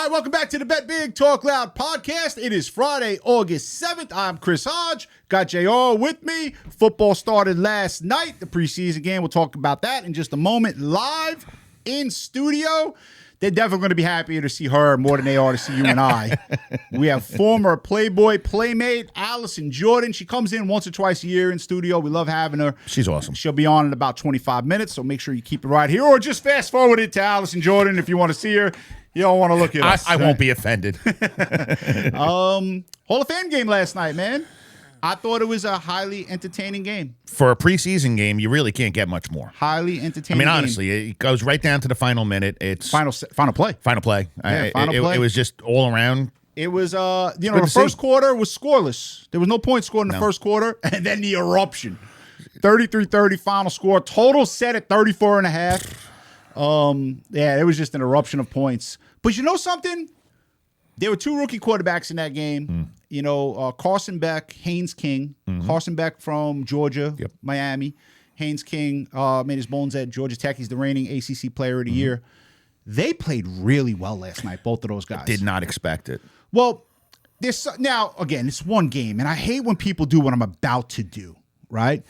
All right, welcome back to the Bet Big Talk Loud podcast. It is Friday, August 7th. I'm Chris Hodge. Got JR with me. Football started last night, the preseason game. We'll talk about that in just a moment. Live in studio. They're definitely going to be happier to see her more than they are to see you and I. We have former Playboy Playmate, Alison Jordan. She comes in once or twice a year in studio. We love having her. She's awesome. She'll be on in about 25 minutes, so make sure you keep it right here. Or just fast forward it to Alison Jordan if you want to see her. You don't want to look at us. I won't be offended. Hall of Fame game last night, man. I thought it was a highly entertaining game. For a preseason game, you really can't get much more. Highly entertaining. Honestly, it goes right down to the final minute. It's final play. Final play. Yeah, final play. It was just all around. It was, the first quarter was scoreless. There was no point scored in the first quarter, and then the eruption. 33-30 final score. Total set at 34.5. It was just an eruption of points. But you know something? There were two rookie quarterbacks in that game. Carson Beck, Haynes King. Carson Beck from Georgia, Miami. Haynes King made his bones at Georgia Tech. He's the reigning ACC Player of the Year. They played really well last night, both of those guys. Did not expect it. Well, now, again, it's one game, and I hate when people do what I'm about to do, right?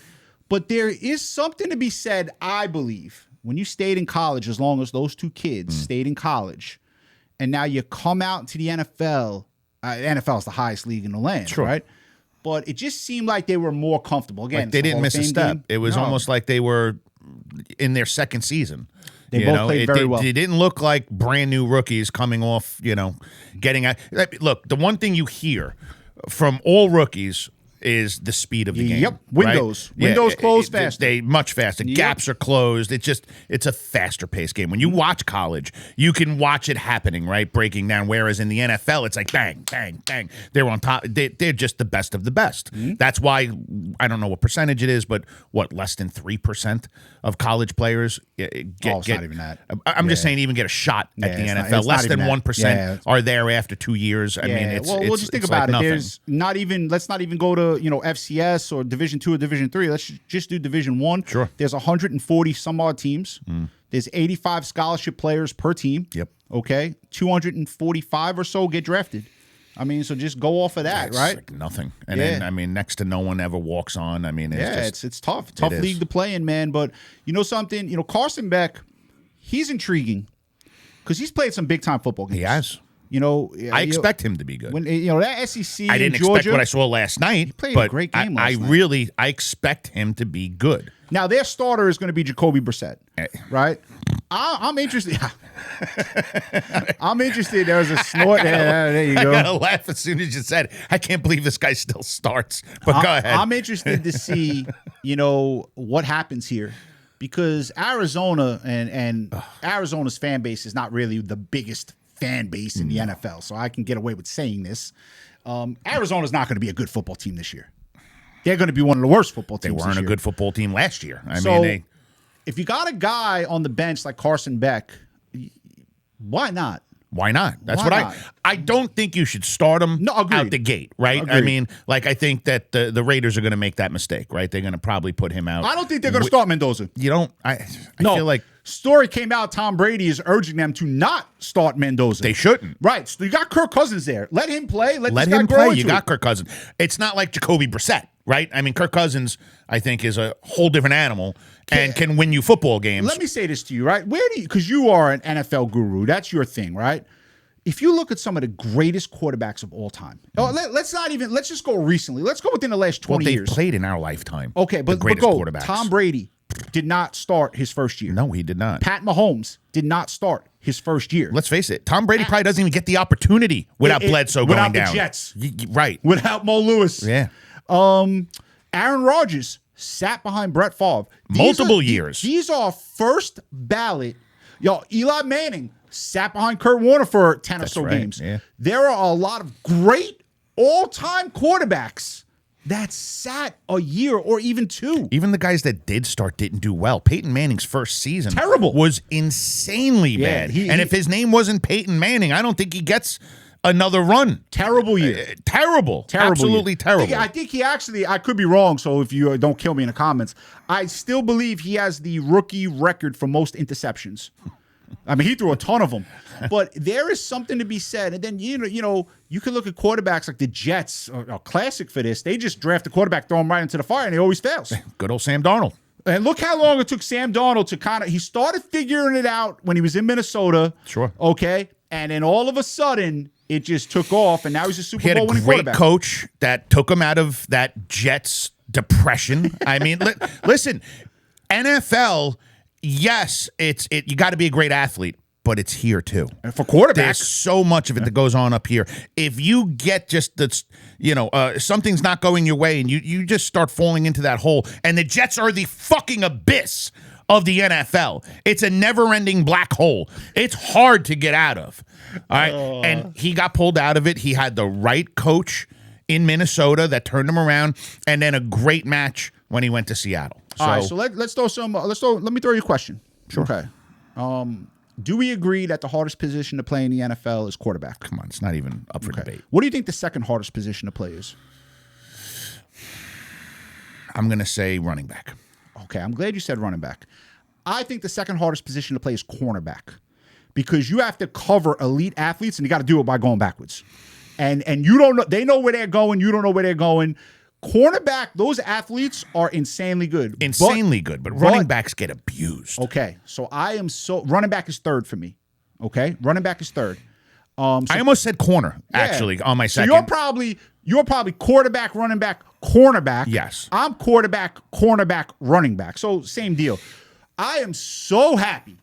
But there is something to be said, I believe, when you stayed in college, as long as those two kids stayed in college, and now you come out into the NFL. NFL is the highest league in the land, right? But it just seemed like they were more comfortable. Again, like they didn't miss a step. Game. It was almost like they were in their second season. They both played very well. They didn't look like brand new rookies coming off, getting at. Look, the one thing you hear from all rookies is the speed of the game. Yep. Windows close faster. They much faster. Yep. Gaps are closed. It's a faster paced game. When you watch college, you can watch it happening, right? Breaking down. Whereas in the NFL, it's like bang, bang, bang. They're on top. They're just the best of the best. That's why I don't know what percentage it is, but less than 3% of college players it's not even that. I'm just saying, even get a shot at the NFL. Less than 1% are there after 2 years. I mean, it's just think about it. Nothing. There's not even. Let's not even go to FCS or Division II or Division III. Let's just do Division I. Sure. There's 140 some odd teams. There's 85 scholarship players per team. Yep. Okay. 245 or so get drafted. I mean, so just go off of that, right? Like nothing. And then, next to no one ever walks on. I mean, it's tough. Tough league to play in, man. But you know something? Carson Beck, he's intriguing because he's played some big time football games. He has. I expect him to be good. When that SEC, I didn't Georgia, expect what I saw last night. He played a great game last night. I expect him to be good. Now their starter is going to be Jacoby Brissett, right? I'm interested. I'm interested. There was a snort. There you go. I gotta laugh as soon as you said it. I can't believe this guy still starts. But go ahead. I'm interested to see, what happens here. Because Arizona and Arizona's fan base is not really the biggest fan base in the NFL, so I can get away with saying this. Arizona's not going to be a good football team this year. They're going to be one of the worst football teams. They weren't a good football team last year. If you got a guy on the bench like Carson Beck, why not? Why not? That's what I don't think you should start him out the gate, right? Agreed. I mean, I think that the Raiders are going to make that mistake, right? They're going to probably put him out. I don't think they're going to start Mendoza. You don't? I feel like story came out. Tom Brady is urging them to not start Mendoza. They shouldn't. Right. So you got Kirk Cousins there. Let him play. Let him play. You got Kirk Cousins. It's not like Jacoby Brissett, right? I mean, Kirk Cousins, I think, is a whole different animal and can win you football games. Let me say this to you, right? Because you are an NFL guru. That's your thing, right? If you look at some of the greatest quarterbacks of all time, let's just go recently. Let's go within the last 20 years. They played in our lifetime. Okay, but go. Quarterbacks. Tom Brady did not start his first year. No, he did not. Pat Mahomes did not start his first year. Let's face it. Tom Brady probably doesn't even get the opportunity without Bledsoe going down. Without the Jets. Right. Without Mo Lewis. Yeah. Aaron Rodgers sat behind Brett Favre. Multiple years. These are first ballot. Eli Manning sat behind Kurt Warner for 10 or so games. Yeah. There are a lot of great all-time quarterbacks that sat a year or even two. Even the guys that did start didn't do well. Peyton Manning's first season was insanely bad. And if his name wasn't Peyton Manning, I don't think he gets another run. Terrible year. Terrible. Absolutely terrible. I think he actually, I could be wrong, so if you don't kill me in the comments, I still believe he has the rookie record for most interceptions. I mean, he threw a ton of them. But there is something to be said. And then, you can look at quarterbacks like the Jets, are classic for this. They just draft the quarterback, throw him right into the fire, and he always fails. Good old Sam Darnold. And look how long it took Sam Darnold to he started figuring it out when he was in Minnesota. Sure. Okay. And then all of a sudden, it just took off, and now he's a Super Bowl winning quarterback. He had a great quarterback. coach that took him out of that Jets depression. I mean, listen, NFL, yes, you got to be a great athlete, but it's here too. And for quarterbacks, there's so much of it that goes on up here. If you get just something's not going your way, and you just start falling into that hole, and the Jets are the fucking abyss of the NFL. It's a never-ending black hole. It's hard to get out of. All right, and he got pulled out of it. He had the right coach in Minnesota that turned him around, and then a great match when he went to Seattle. All right, so let's throw some. Let me throw you a question. Sure. Okay. Do we agree that the hardest position to play in the NFL is quarterback? Come on, it's not even up for debate. What do you think the second hardest position to play is? I'm going to say running back. Okay, I'm glad you said running back. I think the second hardest position to play is cornerback, because you have to cover elite athletes, and you got to do it by going backwards. And you don't know, they know where they're going, you don't know where they're going. Cornerback, those athletes are insanely good. But running backs get abused. Okay, so running back is third for me. Okay, running back is third. I almost said corner, actually, on my second. So you're probably quarterback, running back, cornerback. Yes. I'm quarterback, cornerback, running back. So same deal. I am so happy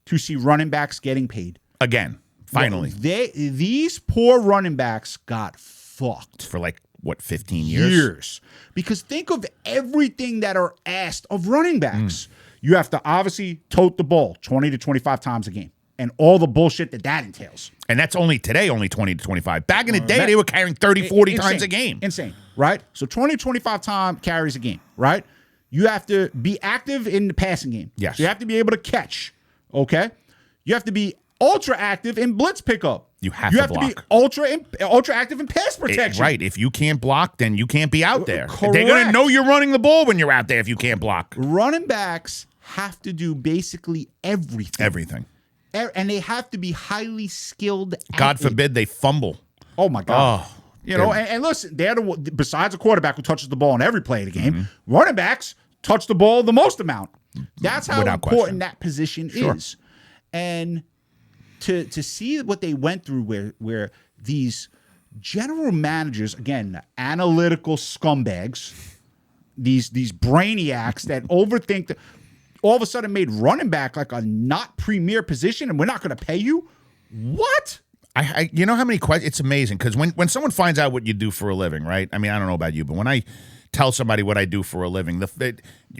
to see running backs getting paid. Again, finally. These poor running backs got fucked. For 15 years? Because think of everything that are asked of running backs. You have to obviously tote the ball 20 to 25 times a game, and all the bullshit that entails. And that's only 20 to 25. Back in the day, they were carrying 30, 40 times a game. Insane, right? So 20 to 25 times carries a game, right? You have to be active in the passing game. Yes. So you have to be able to catch, okay? You have to be ultra active in blitz pickup. You have to be ultra active in pass protection. Right. If you can't block, then you can't be out there. Correct. They're going to know you're running the ball when you're out there if you can't block. Running backs have to do basically everything. Everything. And they have to be highly skilled. God forbid they fumble. Oh, my God. Oh, and listen, they're besides a quarterback who touches the ball in every play of the game, running backs touch the ball the most amount. That's how important that position is. And to see what they went through where these general managers, again, analytical scumbags, these brainiacs that overthink all of a sudden made running back like a not premier position, and we're not going to pay you? What? You know how many questions? It's amazing, because when someone finds out what you do for a living, right? I mean, I don't know about you, but when I tell somebody what I do for a living,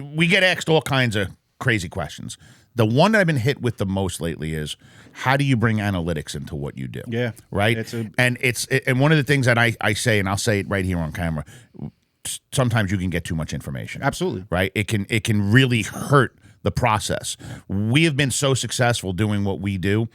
we get asked all kinds of crazy questions. The one that I've been hit with the most lately is, how do you bring analytics into what you do? Yeah. Right? And one of the things that I say, and I'll say it right here on camera, sometimes you can get too much information. Absolutely. Right? It can really hurt the process. We have been so successful doing what we do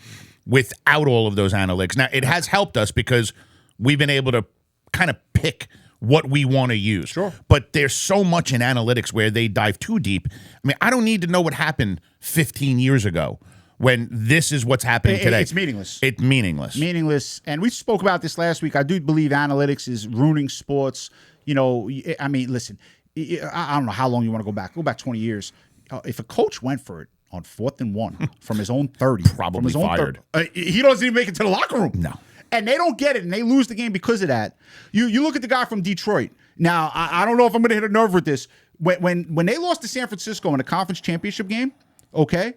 without all of those analytics. Now, it has helped us because we've been able to kind of pick what we want to use. Sure. But there's so much in analytics where they dive too deep. I mean, I don't need to know what happened 15 years ago when this is what's happening today. It's meaningless. It's meaningless. Meaningless. And we spoke about this last week. I do believe analytics is ruining sports. I mean, listen, I don't know how long you want to go back. Go back 20 years. If a coach went for it on 4th and 1 from his own 30, probably from his own fired. 30, he doesn't even make it to the locker room. No. And they don't get it, and they lose the game because of that. You look at the guy from Detroit. Now, I don't know if I'm going to hit a nerve with this. When they lost to San Francisco in the conference championship game, okay,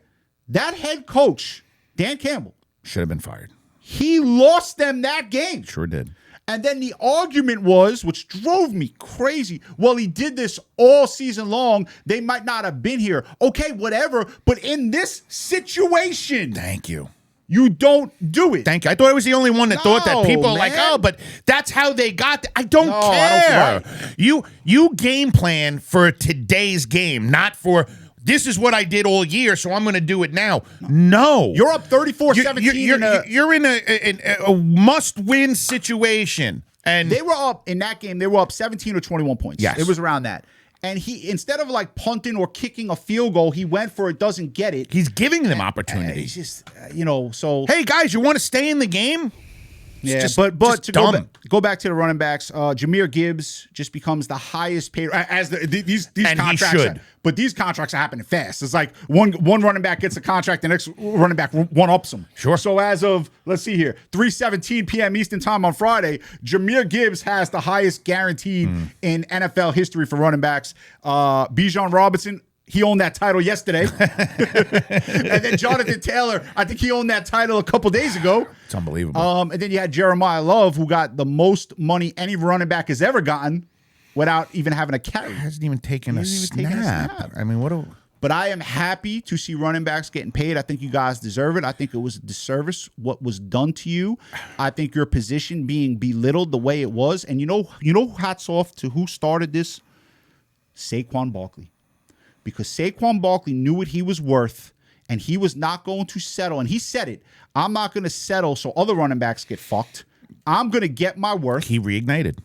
that head coach, Dan Campbell, should have been fired. He lost them that game. Sure did. And then the argument was, which drove me crazy, well, he did this all season long. They might not have been here. Okay, whatever. But in this situation, thank you. You don't do it. Thank you. I thought I was the only one that thought that. People are like, oh, but that's how they got I don't care. You game plan for today's game, not for this is what I did all year, so I'm going to do it now. No. You're up 34-17. You're in a must-win situation. And they were up in that game. They were up 17 or 21 points. Yes. It was around that. And he, instead of like punting or kicking a field goal, he went for it, doesn't get it. He's giving them opportunities. He's just, so. Hey, guys, you want to stay in the game? But to go back to the running backs, Jahmyr Gibbs just becomes the highest paid as these and contracts. He should. But these contracts are happening fast. It's like one running back gets a contract, the next running back one ups them. Sure. So as of, let's see here, 3:17 p.m. Eastern time on Friday, Jahmyr Gibbs has the highest guaranteed in NFL history for running backs. Bijan Robinson, he owned that title yesterday. And then Jonathan Taylor, I think he owned that title a couple days ago. It's unbelievable. And then you had Jeremiah Love, who got the most money any running back has ever gotten without even having a carry. Hasn't even taken a snap. I mean, But I am happy to see running backs getting paid. I think you guys deserve it. I think it was a disservice what was done to you. I think your position being belittled the way it was. And you know, hats off to who started this? Saquon Barkley. Because Saquon Barkley knew what he was worth, and he was not going to settle. And he said it. I'm not going to settle so other running backs get fucked. I'm going to get my worth. He reignited.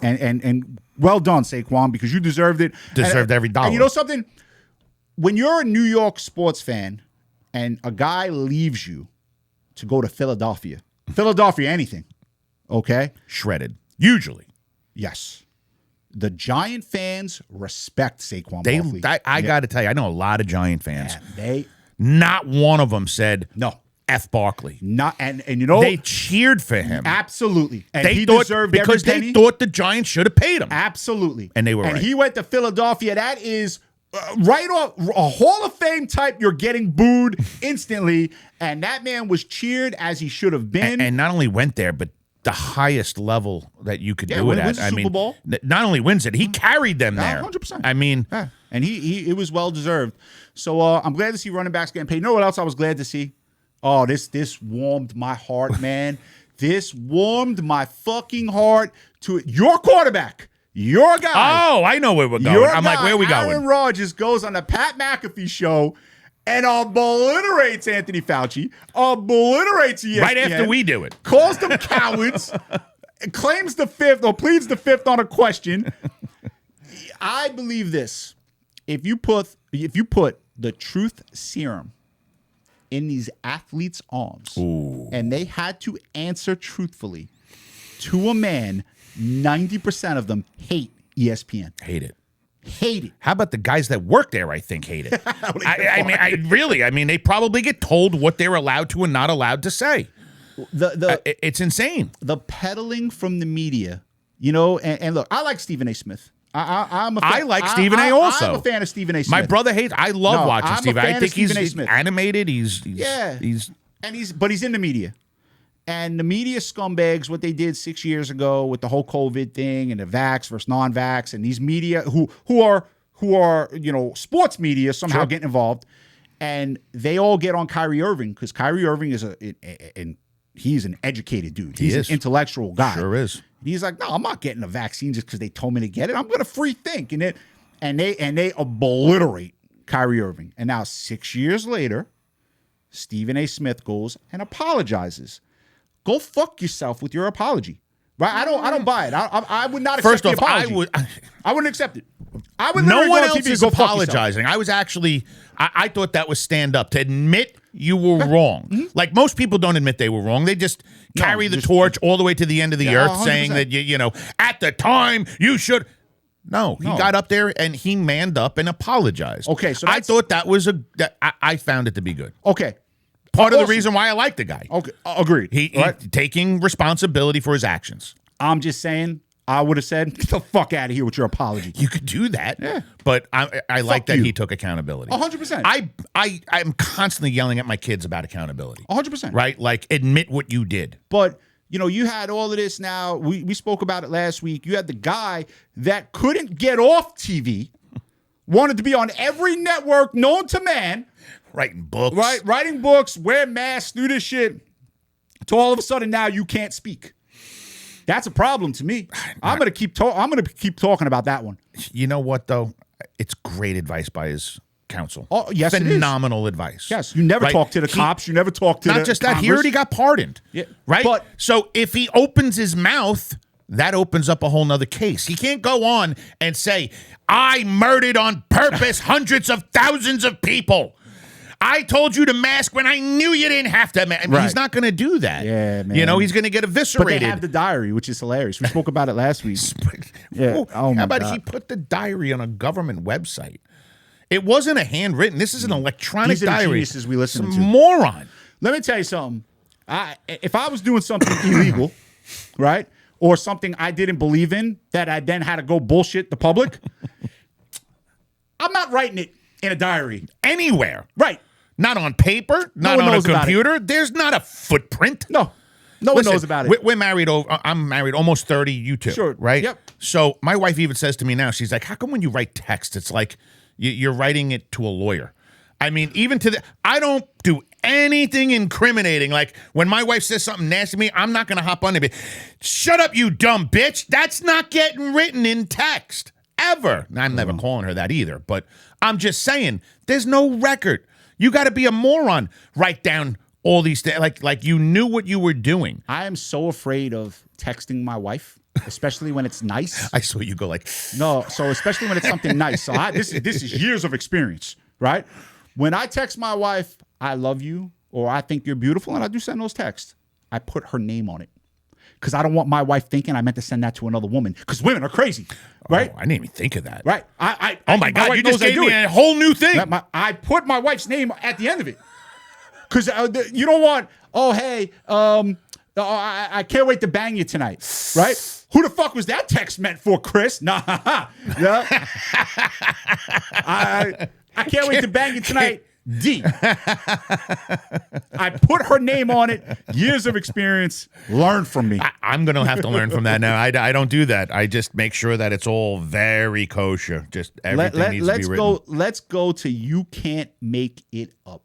And well done, Saquon, because you deserved it. Deserved every dollar. And you know something? When you're a New York sports fan and a guy leaves you to go to Philadelphia, anything, okay? Shredded. Usually. Yes. The Giant fans respect Saquon Barkley. I got to tell you, I know a lot of Giant fans. Yeah, not one of them said, no, F Barkley. Not, and you know, they cheered for him. Absolutely. And he deserved because they thought the Giants should have paid him. Absolutely. And they were right. And he went to Philadelphia. That is right off a Hall of Fame type. You're getting booed instantly. And that man was cheered as he should have been. And not only went there, but the highest level that you could do it at. I mean, Super Bowl. Not only wins it, he carried them there. 100%. I mean, and it was well deserved. So I'm glad to see running backs getting paid. You know what else I was glad to see? Oh, this warmed my heart, man. This warmed my fucking heart to your quarterback, your guy. Oh, I know where we're going. I'm like, where are we going? Aaron Rodgers goes on the Pat McAfee show and obliterates Anthony Fauci, obliterates ESPN. Right after we do it. Calls them cowards, claims the fifth or pleads the fifth on a question. I believe this. If you put the truth serum in these athletes' arms and they had to answer truthfully to a man, 90% of them hate ESPN. Hate it. Hate it. How about the guys that work there? I think hate it. I mean, they probably get told what they're allowed to and not allowed to say. It's insane. The peddling from the media, and look, I like Stephen A. Smith. I'm a fan. I like Stephen A. also. I'm a fan of Stephen A. Smith. My brother hates. I love watching Stephen. I think he's animated. He's he's in the media. And the media scumbags, what they did 6 years ago with the whole COVID thing and the vax versus non-vax, and these media who are sports media somehow getting involved, and they all get on Kyrie Irving because Kyrie Irving is he's an educated dude. He's an intellectual guy. Sure is. He's like, no, I'm not getting a vaccine just because they told me to get it. I'm going to free think, and they obliterate Kyrie Irving. And now 6 years later, Stephen A. Smith goes and apologizes. Go fuck yourself with your apology, right? I don't buy it. I would not accept the apology. I wouldn't accept it. I would. No one else is apologizing. I was actually. I thought that was stand up to admit you were wrong. Mm-hmm. Like most people don't admit they were wrong. They just carry the torch all the way to the end of the earth, 100%. Saying that you at the time you should. No, he got up there and he manned up and apologized. Okay, so I thought that was I found it to be good. Okay. Part of the reason why I like the guy. Okay, agreed. He taking responsibility for his actions. I'm just saying, I would have said, get the fuck out of here with your apology. You could do that, but I like that he took accountability. 100%. I'm constantly yelling at my kids about accountability. 100%. Right? Like, admit what you did. But, you had all of this now. We spoke about it last week. You had the guy that couldn't get off TV, wanted to be on every network known to man. Writing books. Right, writing books, wear masks, do this shit. To all of a sudden now you can't speak. That's a problem to me. I'm gonna keep talking about that one. You know what though? It's great advice by his counsel. Oh yes, phenomenal advice. Yes, you never talk to the cops. You never talk to not just that. He already got pardoned. Yeah, right. But so if he opens his mouth, that opens up a whole nother case. He can't go on and say, I murdered on purpose hundreds of thousands of people. I told you to mask when I knew you didn't have to. I mean, he's not going to do that. Yeah, man. You know, he's going to get eviscerated. But they have the diary, which is hilarious. We spoke about it last week. Yeah. Oh, how about he put the diary on a government website? It wasn't a handwritten. This is an electronic diary. These are the geniuses we listen to. Moron. Let me tell you something. If I was doing something illegal, right, or something I didn't believe in that I then had to go bullshit the public, I'm not writing it in a diary. Anywhere. Right. Not on paper, not on a computer. There's not a footprint. No one knows about it. We're married I'm married almost 30, you too. Sure. Right? Yep. So my wife even says to me now, she's like, how come when you write text, it's like you're writing it to a lawyer? I mean, even to I don't do anything incriminating. Like when my wife says something nasty to me, I'm not going to hop on it. Shut up, you dumb bitch. That's not getting written in text ever. Now, I'm never calling her that either, but I'm just saying there's no record. You got to be a moron. Write down all these things like you knew what you were doing. I am so afraid of texting my wife, especially when it's nice. I saw you go like no. So especially when it's something nice. So this is years of experience, right? When I text my wife, I love you, or I think you're beautiful, and I do send those texts, I put her name on it. Because I don't want my wife thinking I meant to send that to another woman. Because women are crazy, right? Oh, I didn't even think of that. Right. Oh, my God. You just gave me a whole new thing. I put my wife's name at the end of it. Because you don't want, oh, hey, I can't wait to bang you tonight, right? Who the fuck was that text meant for, Chris? Nah. Yeah. I can't wait to bang you tonight. D. I put her name on it. Years of experience. Learn from me. I'm going to have to learn from that now. I don't do that. I just make sure that it's all very kosher. Just everything needs to be written. Let's go to You Can't Make It Up.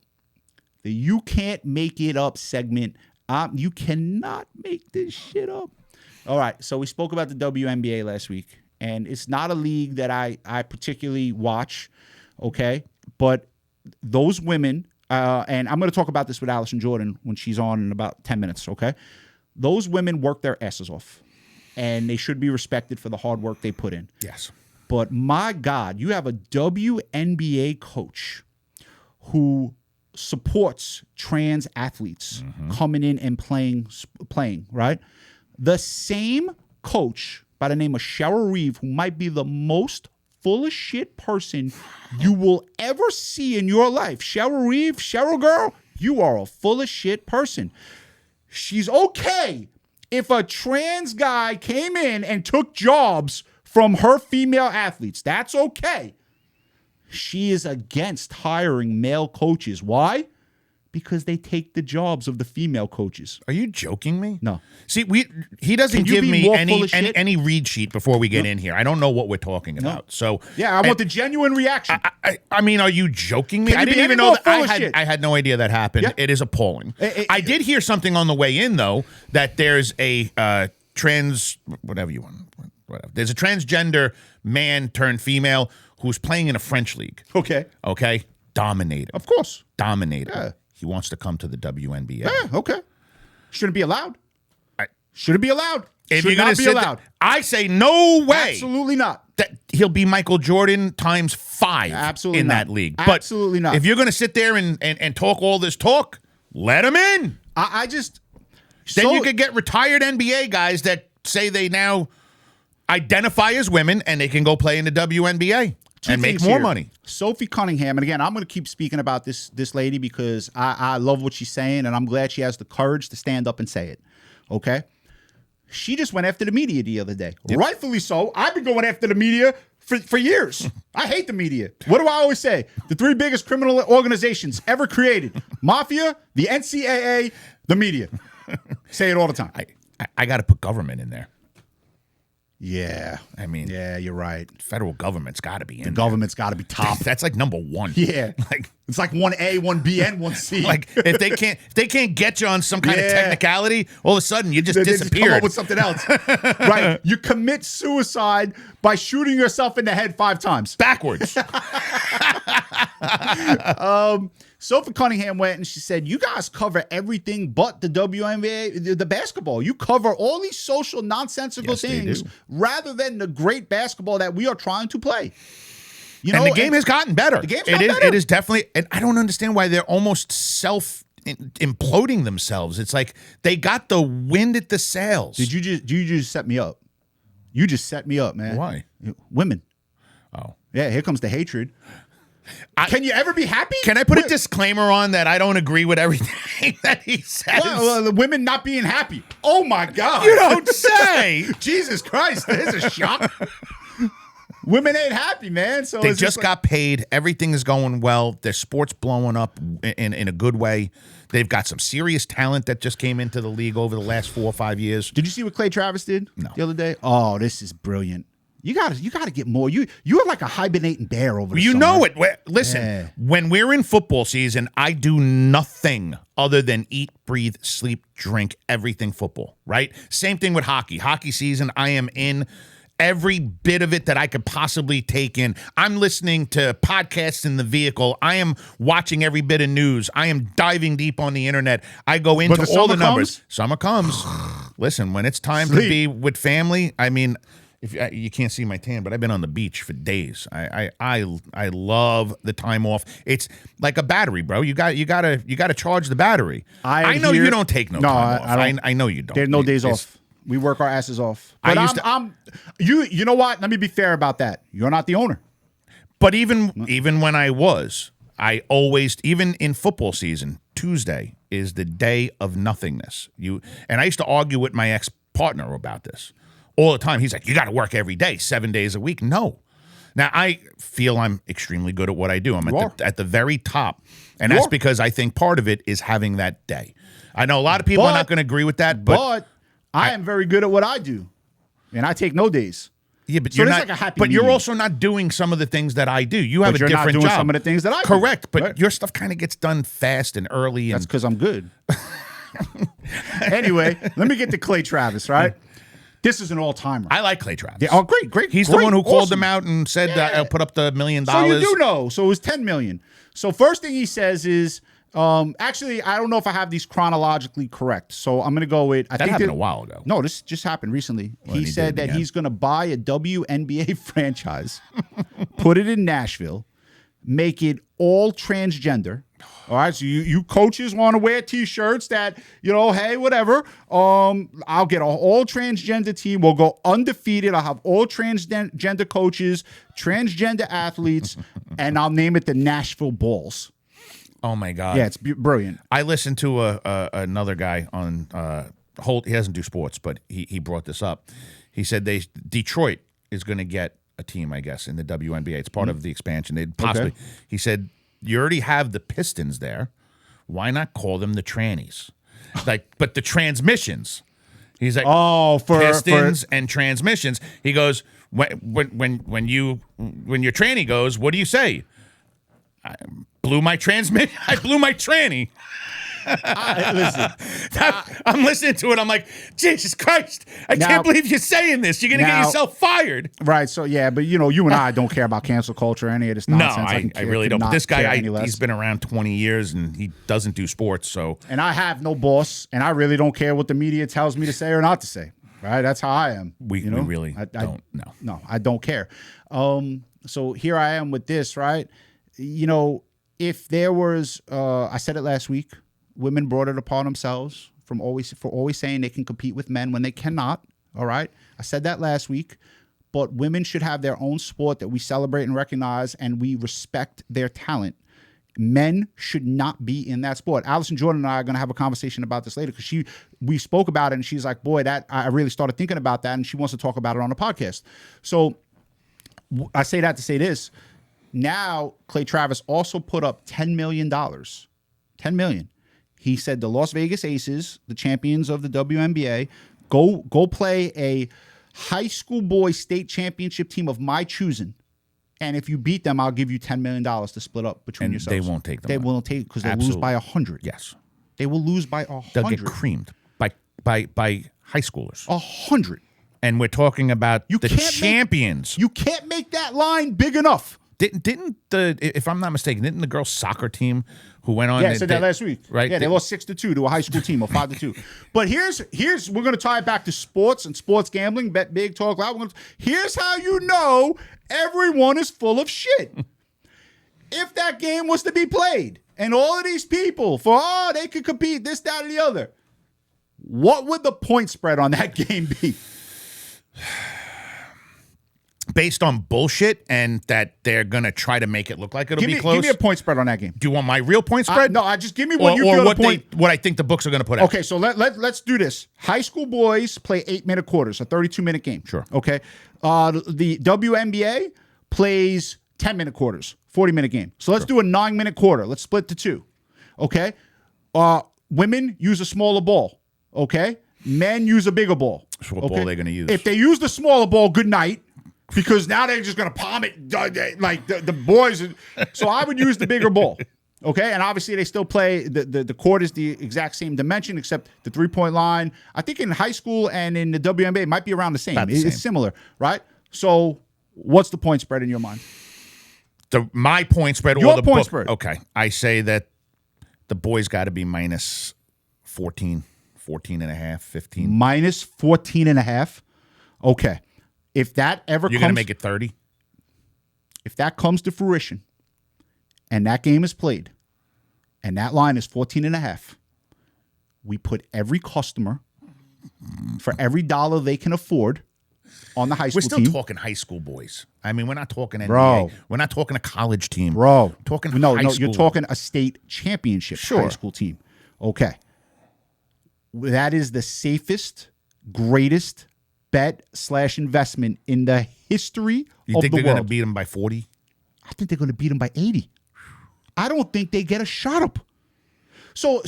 The You Can't Make It Up segment. You cannot make this shit up. All right. So we spoke about the WNBA last week. And it's not a league that I particularly watch. Okay. But those women, and I'm going to talk about this with Alison Jordan when she's on in about 10 minutes, okay? Those women work their asses off, and they should be respected for the hard work they put in. Yes. But my God, you have a WNBA coach who supports trans athletes coming in and playing, right? The same coach by the name of Cheryl Reeve, who might be the most full of shit person you will ever see in your life. Cheryl Reeve, Cheryl girl, you are a full of shit person. She's okay if a trans guy came in and took jobs from her female athletes. That's okay. She is against hiring male coaches. Why? Because they take the jobs of the female coaches. Are you joking me? No. See, he doesn't give me any read sheet before we get in here. I don't know what we're talking about. So yeah, I want the genuine reaction. I mean, are you joking me? I didn't even know that. I had no idea that happened. Yeah. It is appalling. I did hear something on the way in though that there's a trans whatever you want. Whatever. There's a transgender man turned female who's playing in a French league. Okay. Dominated. Of course. Dominated. Yeah. He wants to come to the WNBA. Yeah, okay. Shouldn't be allowed. Shouldn't be allowed. If you're going to be allowed. I say no way. Absolutely not. That he'll be Michael Jordan times 5 Absolutely in not. that league. But absolutely not. If you're going to sit there and talk all this talk, let him in. Then you could get retired NBA guys that say they now identify as women and they can go play in the WNBA. And make more money. Sophie Cunningham, and again, I'm going to keep speaking about this lady because I love what she's saying, and I'm glad she has the courage to stand up and say it. Okay? She just went after the media the other day. Yep. Rightfully so. I've been going after the media for years. I hate the media. What do I always say? The 3 biggest criminal organizations ever created. Mafia, the NCAA, the media. Say it all the time. I got to put government in there. Yeah. I mean, yeah, you're right. Federal government's got to be in there. The government's got to be top. That's like number 1. Yeah. It's like 1A, 1B, and 1C. Like if they can't get you on some kind of technicality, all of a sudden you just disappeared. Just come up with something else. Right. You commit suicide by shooting yourself in the head 5 times. Backwards. Sophie Cunningham went and she said, you guys cover everything but the WNBA, the basketball. You cover all these social nonsensical things rather than the great basketball that we are trying to play. You know, and the game has gotten better. The game's gotten better. It is definitely, and I don't understand why they're almost imploding themselves. It's like they got the wind at the sails. Did you just set me up? You just set me up, man. Why? Women. Oh. Yeah, here comes the hatred. Can you ever be happy? Can I put a disclaimer on that I don't agree with everything that he says? Well, the women not being happy. Oh, my God. You don't say. Jesus Christ, there's a shock. Women ain't happy, man. So they just got paid. Everything is going well. Their sport's blowing up in a good way. They've got some serious talent that just came into the league over the last 4 or 5 years. Did you see what Clay Travis did the other day? Oh, this is brilliant. You gotta get more. You're like a hibernating bear over the summer. Know it. Listen, when we're in football season, I do nothing other than eat, breathe, sleep, drink, everything football, right? Same thing with hockey. Hockey season, I am in every bit of it that I could possibly take in. I'm listening to podcasts in the vehicle. I am watching every bit of news. I am diving deep on the internet. I go into all the numbers. Summer comes. Listen, when it's time to be with family, I mean, if you can't see my tan, but I've been on the beach for days. I love the time off. It's like a battery, bro. You got to charge the battery. I know you don't take time off. I know you don't. There's no days off. We work our asses off. But you know what? Let me be fair about that. You're not the owner. But even when I always, even in football season, Tuesday is the day of nothingness. And I used to argue with my ex-partner about this all the time. He's like, you got to work every day, 7 days a week. No. Now, I feel I'm extremely good at what I do. I'm at the very top. And that's because I think part of it is having that day. I know a lot of people are not going to agree with that, but I am very good at what I do, and I take no days. Yeah, but you're not. Like a happy but medium. You're also not doing some of the things that I do. You have a different job. Some of the things that I do. Correct, but your stuff kind of gets done fast and early. That's because I'm good. Anyway, let me get to Clay Travis. Right, this is an all-timer. I like Clay Travis. Yeah, great. He's the one who called them out and said, "I'll put up the $1 million." So you do know. So it was $10 million. So first thing he says is. Actually, I don't know if I have these chronologically correct. So I'm going to go with... That happened a while ago. No, this just happened recently. He said that he's going to buy a WNBA franchise, put it in Nashville, make it all transgender. All right, so you coaches want to wear T-shirts that, hey, whatever. I'll get an all transgender team. We'll go undefeated. I'll have all transgender coaches, transgender athletes, and I'll name it the Nashville Balls. Oh my God! Yeah, it's brilliant. I listened to another guy on He doesn't do sports, but he brought this up. He said Detroit is going to get a team, I guess, in the WNBA. It's part of the expansion. They'd possibly. Okay. He said you already have the Pistons there. Why not call them the trannies? But the transmissions. He's like, Pistons and transmissions. He goes when your tranny goes, what do you say? I blew my tranny. I'm listening to it. I'm like, Jesus Christ! I can't believe you're saying this. You're gonna get yourself fired. Right. So yeah, but you and I don't care about cancel culture or any of this nonsense. No, I really don't. But this guy, he's been around 20 years and he doesn't do sports. So and I have no boss, and I really don't care what the media tells me to say or not to say. Right. That's how I am. We really don't. No, I don't care. So here I am with this. Right. If there was, I said it last week, women brought it upon themselves for always saying they can compete with men when they cannot. All right. I said that last week, but women should have their own sport that we celebrate and recognize, and we respect their talent. Men should not be in that sport. Alison Jordan and I are going to have a conversation about this later because we spoke about it and she's like, boy, that I really started thinking about that, and she wants to talk about it on the podcast. So I say that to say this. Now, Clay Travis also put up $10 million. $10 million. He said the Las Vegas Aces, the champions of the WNBA, go play a high school boys state championship team of my choosing. And if you beat them, I'll give you $10 million to split up between yourselves. They won't take them. They won't take because they'll lose by 100. Yes. They will lose by 100. They'll get creamed by high schoolers. 100. And we're talking about the champions. You can't make that line big enough. Didn't if I'm not mistaken, didn't the girls' soccer team who went on? Yeah, I said that last week. Right? Yeah, they lost 6-2 to a high school team or 5-2. But here's we're gonna tie it back to sports and sports gambling. Bet big, talk loud. Here's how you know everyone is full of shit. If that game was to be played and all of these people they could compete this, that, or the other, what would the point spread on that game be? Based on bullshit and that they're going to try to make it look like it'll be close. Give me a point spread on that game. Do you want my real point spread? No, just give me what you feel what the point. what I think the books are going to put out. Okay, so let's do this. High school boys play 8-minute quarters, a 32-minute game. Sure. Okay. The WNBA plays 10-minute quarters, 40-minute game. So let's do a 9-minute quarter. Let's split to 2. Okay. Women use a smaller ball. Okay. Men use a bigger ball. So what ball are they going to use? If they use the smaller ball, good night. Because now they're just going to palm it like the boys. So I would use the bigger ball. Okay. And obviously they still play the court is the exact same dimension, except the 3-point line. I think in high school and in the WNBA it might be around the same. It's similar, right? So what's the point spread in your mind? My point spread Your or the point book? spread. Okay. I say that the boys got to be minus 14, 14 and a half, 15. Minus 14 and a half. Okay. If that ever You're going to make it 30? If that comes to fruition and that game is played and that line is 14 and a half, we put every customer for every dollar they can afford on the high school team. We're still talking high school boys. I mean, we're not talking NBA. Bro. We're not talking a college team. Bro. We're talking no, high school. you're talking a state championship high school team. Okay. That is the safest, greatest bet/investment in the history of the world. You think they're going to beat them by 40? I think they're going to beat them by 80. I don't think they get a shot up. So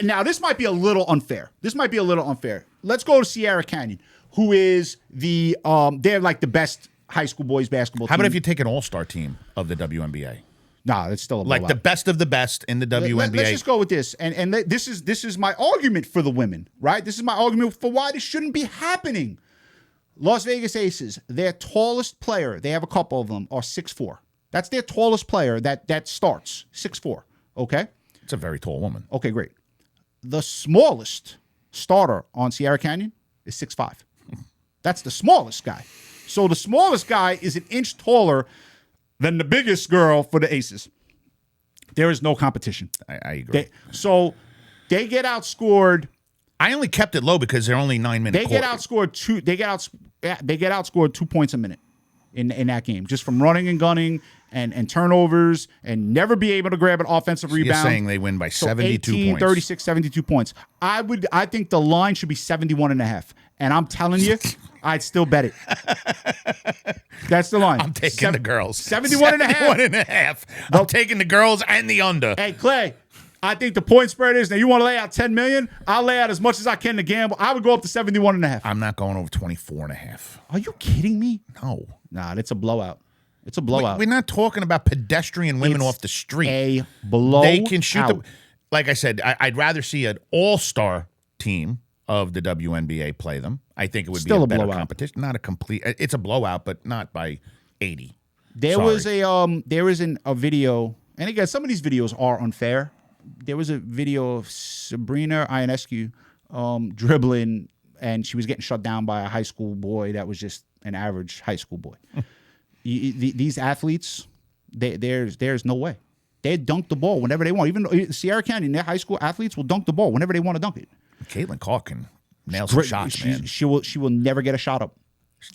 now this might be a little unfair. Let's go to Sierra Canyon, who is they're like the best high school boys basketball team. How about if you take an all-star team of the WNBA? Nah, it's still a blowout. Like the best of the best in the WNBA. Let's just go with this. And this is my argument for the women, right? This is my argument for why this shouldn't be happening. Las Vegas Aces, their tallest player, they have a couple of them, are 6'4". That's their tallest player that starts, 6'4", okay? It's a very tall woman. Okay, great. The smallest starter on Sierra Canyon is 6'5". That's the smallest guy. So the smallest guy is an inch taller than the biggest girl for the Aces. There is no competition. I agree. They get outscored. I only kept it low because they're only 9 minutes. They get outscored 2 points a minute in that game, just from running and gunning and turnovers and never be able to grab an offensive rebound. You're saying they win by 72 points. 36, 72 points. I think the line should be 71.5. And I'm telling you, I'd still bet it. That's the line. I'm taking the girls. 71.5. I'm taking the girls and the under. Hey, Clay, I think the point spread is, now you want to lay out $10 million? I'll lay out as much as I can to gamble. I would go up to 71.5. I'm not going over 24.5. Are you kidding me? No. Nah, it's a blowout. It's a blowout. We're not talking about pedestrian women off the street. A blowout. They can shoot like I said, I'd rather see an all-star team of the WNBA play them. I think it would Still be a a better blowout. competition. Not a complete. It's a blowout, but not by 80. There was a video, and again, some of these videos are unfair. There was a video of Sabrina Ionescu dribbling, and she was getting shut down by a high school boy that was just an average high school boy. These athletes, there's no way. They dunk the ball whenever they want. Even Sierra Canyon, their high school athletes will dunk the ball whenever they want to dunk it. Caitlin Clark can nail some shots, man. She will never get a shot up.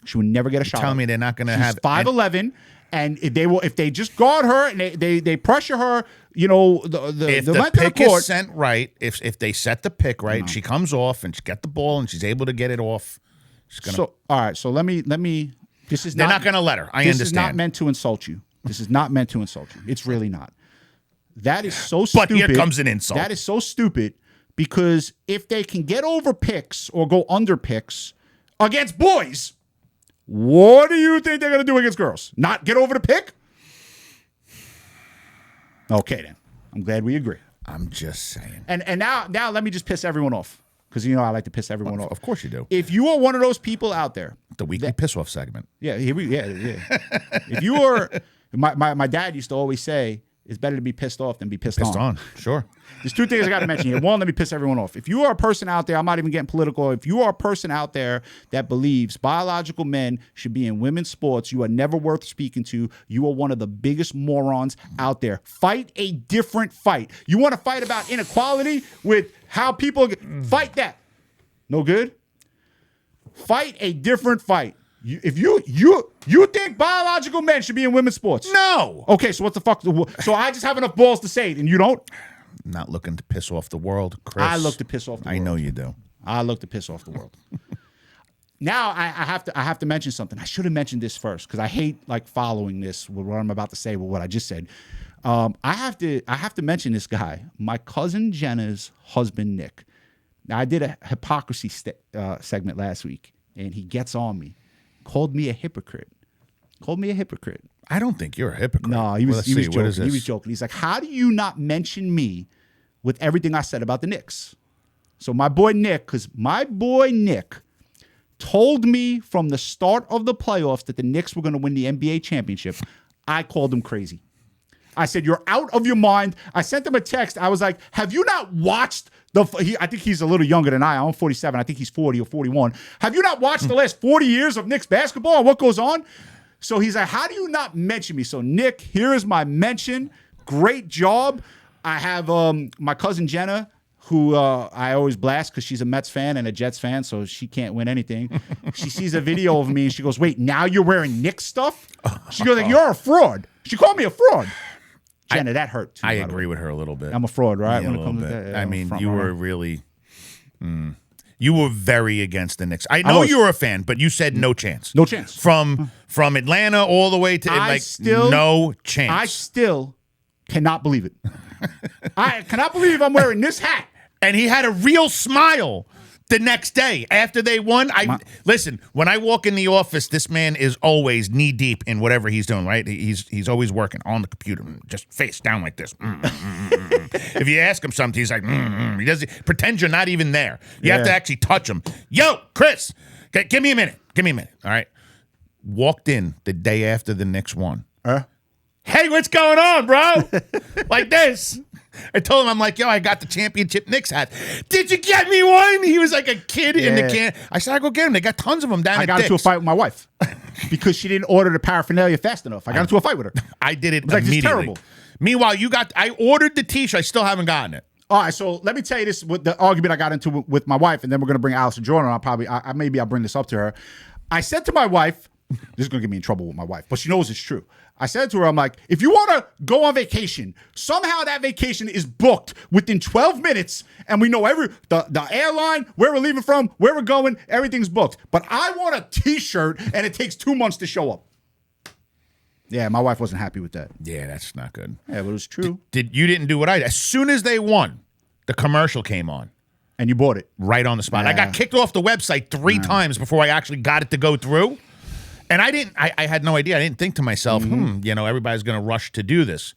She will never get a shot up. Tell me they're not going to have 5'11", and if they just guard her and they pressure her, the length pick of the court is sent right, if they set the pick right, she comes off and she get the ball and she's able to get it off. She's gonna. So all right, so let me. This is they're not going to let her. I understand. This is not meant to insult you. This is not meant to insult you. It's really not. That is so stupid. But here comes an insult. That is so stupid because if they can get over picks or go under picks against boys, what do you think they're going to do against girls? Not get over the pick? Okay, then. I'm glad we agree. I'm just saying. And now let me just piss everyone off because I like to piss everyone off. Of course you do. If you are one of those people out there, the weekly piss off segment. Yeah, yeah. My dad used to always say, it's better to be pissed off than be pissed on. Sure. There's two things I got to mention here. One, let me piss everyone off. If you are a person out there, I'm not even getting political. If you are a person out there that believes biological men should be in women's sports, you are never worth speaking to. You are one of the biggest morons out there. Fight a different fight. You want to fight about inequality with how people fight that. No good. Fight a different fight. If you think biological men should be in women's sports? No. Okay, so what the fuck? So I just have enough balls to say it, and you don't? Not looking to piss off the world, Chris. I look to piss off the world. I know you do. I look to piss off the world. Now I have to mention something. I should have mentioned this first because I hate like following this with what I'm about to say with what I just said. I have to mention this guy, my cousin Jenna's husband Nick. Now I did a hypocrisy segment last week, and he gets on me. Called me a hypocrite. I don't think you're a hypocrite. No, he was joking. He was joking. He's like, how do you not mention me with everything I said about the Knicks? So my boy Nick told me from the start of the playoffs that the Knicks were going to win the NBA championship. I called him crazy. I said, you're out of your mind. I sent him a text. I was like, have you not watched I think he's a little younger than I'm 47. I think he's 40 or 41. Have you not watched the last 40 years of Knicks basketball and what goes on? So he's like, how do you not mention me? So Nick, here is my mention. Great job. I have my cousin Jenna, who I always blast because she's a Mets fan and a Jets fan, so she can't win anything. She sees a video of me and she goes, wait, now you're wearing Knicks stuff? She goes, like, you're a fraud. She called me a fraud. Jenna, that hurt too. I agree with her a little bit. I'm a fraud, right? Yeah, when it comes to that, yeah, I mean, you were really, you were very against the Knicks. I know you were a fan, but you said no chance. No chance. From Atlanta all the way to no chance. I still cannot believe it. I cannot believe I'm wearing this hat. And he had a real smile the next day after they won. Listen, when I walk in the office, this man is always knee deep in whatever he's doing, right? He's always working on the computer, just face down like this. If you ask him something, he's like, he doesn't pretend you're not even there. You have to actually touch him. Yo, Chris, give me a minute. All right. Walked in the day after the Knicks won. Hey, what's going on, bro? Like this. I told him, I'm like, yo, I got the championship Knicks hat. Did you get me one? He was like a kid in the can. I said, I go get him. They got tons of them down at Dick's. I got into a fight with my wife because she didn't order the paraphernalia fast enough. I got into a fight with her. I did it like, immediately. it's terrible. Meanwhile, I ordered the t-shirt. I still haven't gotten it. All right, so let me tell you this with the argument I got into with my wife, and then we're going to bring Alison Jordan on. Maybe I'll bring this up to her. I said to my wife, this is going to get me in trouble with my wife, but she knows it's true. I said to her, I'm like, if you want to go on vacation, somehow that vacation is booked within 12 minutes, and we know the airline, where we're leaving from, where we're going, everything's booked. But I want a t-shirt, and it takes 2 months to show up. Yeah, my wife wasn't happy with that. Yeah, that's not good. Yeah, but it was true. You didn't do what I did. As soon as they won, the commercial came on. And you bought it. Right on the spot. Yeah. I got kicked off the website 3 times before I actually got it to go through. And I had no idea. I didn't think to myself, everybody's going to rush to do this.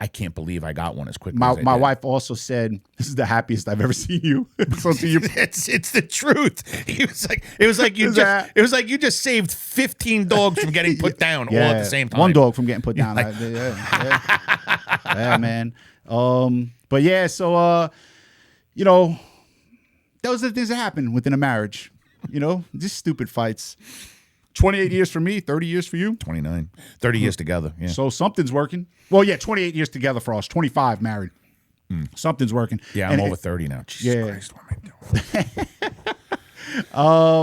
I can't believe I got one as quickly as I did. My wife also said, this is the happiest I've ever seen you. So to you. It's the truth. It was like you just saved 15 dogs from getting put down all at the same time. One dog from getting put down. Yeah, man. But yeah, so those are the things that happen within a marriage. Just stupid fights. 28 years for me, 30 years for you? 29. 30 years together, yeah. So something's working. Well, yeah, 28 years together for us. 25 married. Something's working. Yeah, I'm over 30 now. Jesus Christ, what am I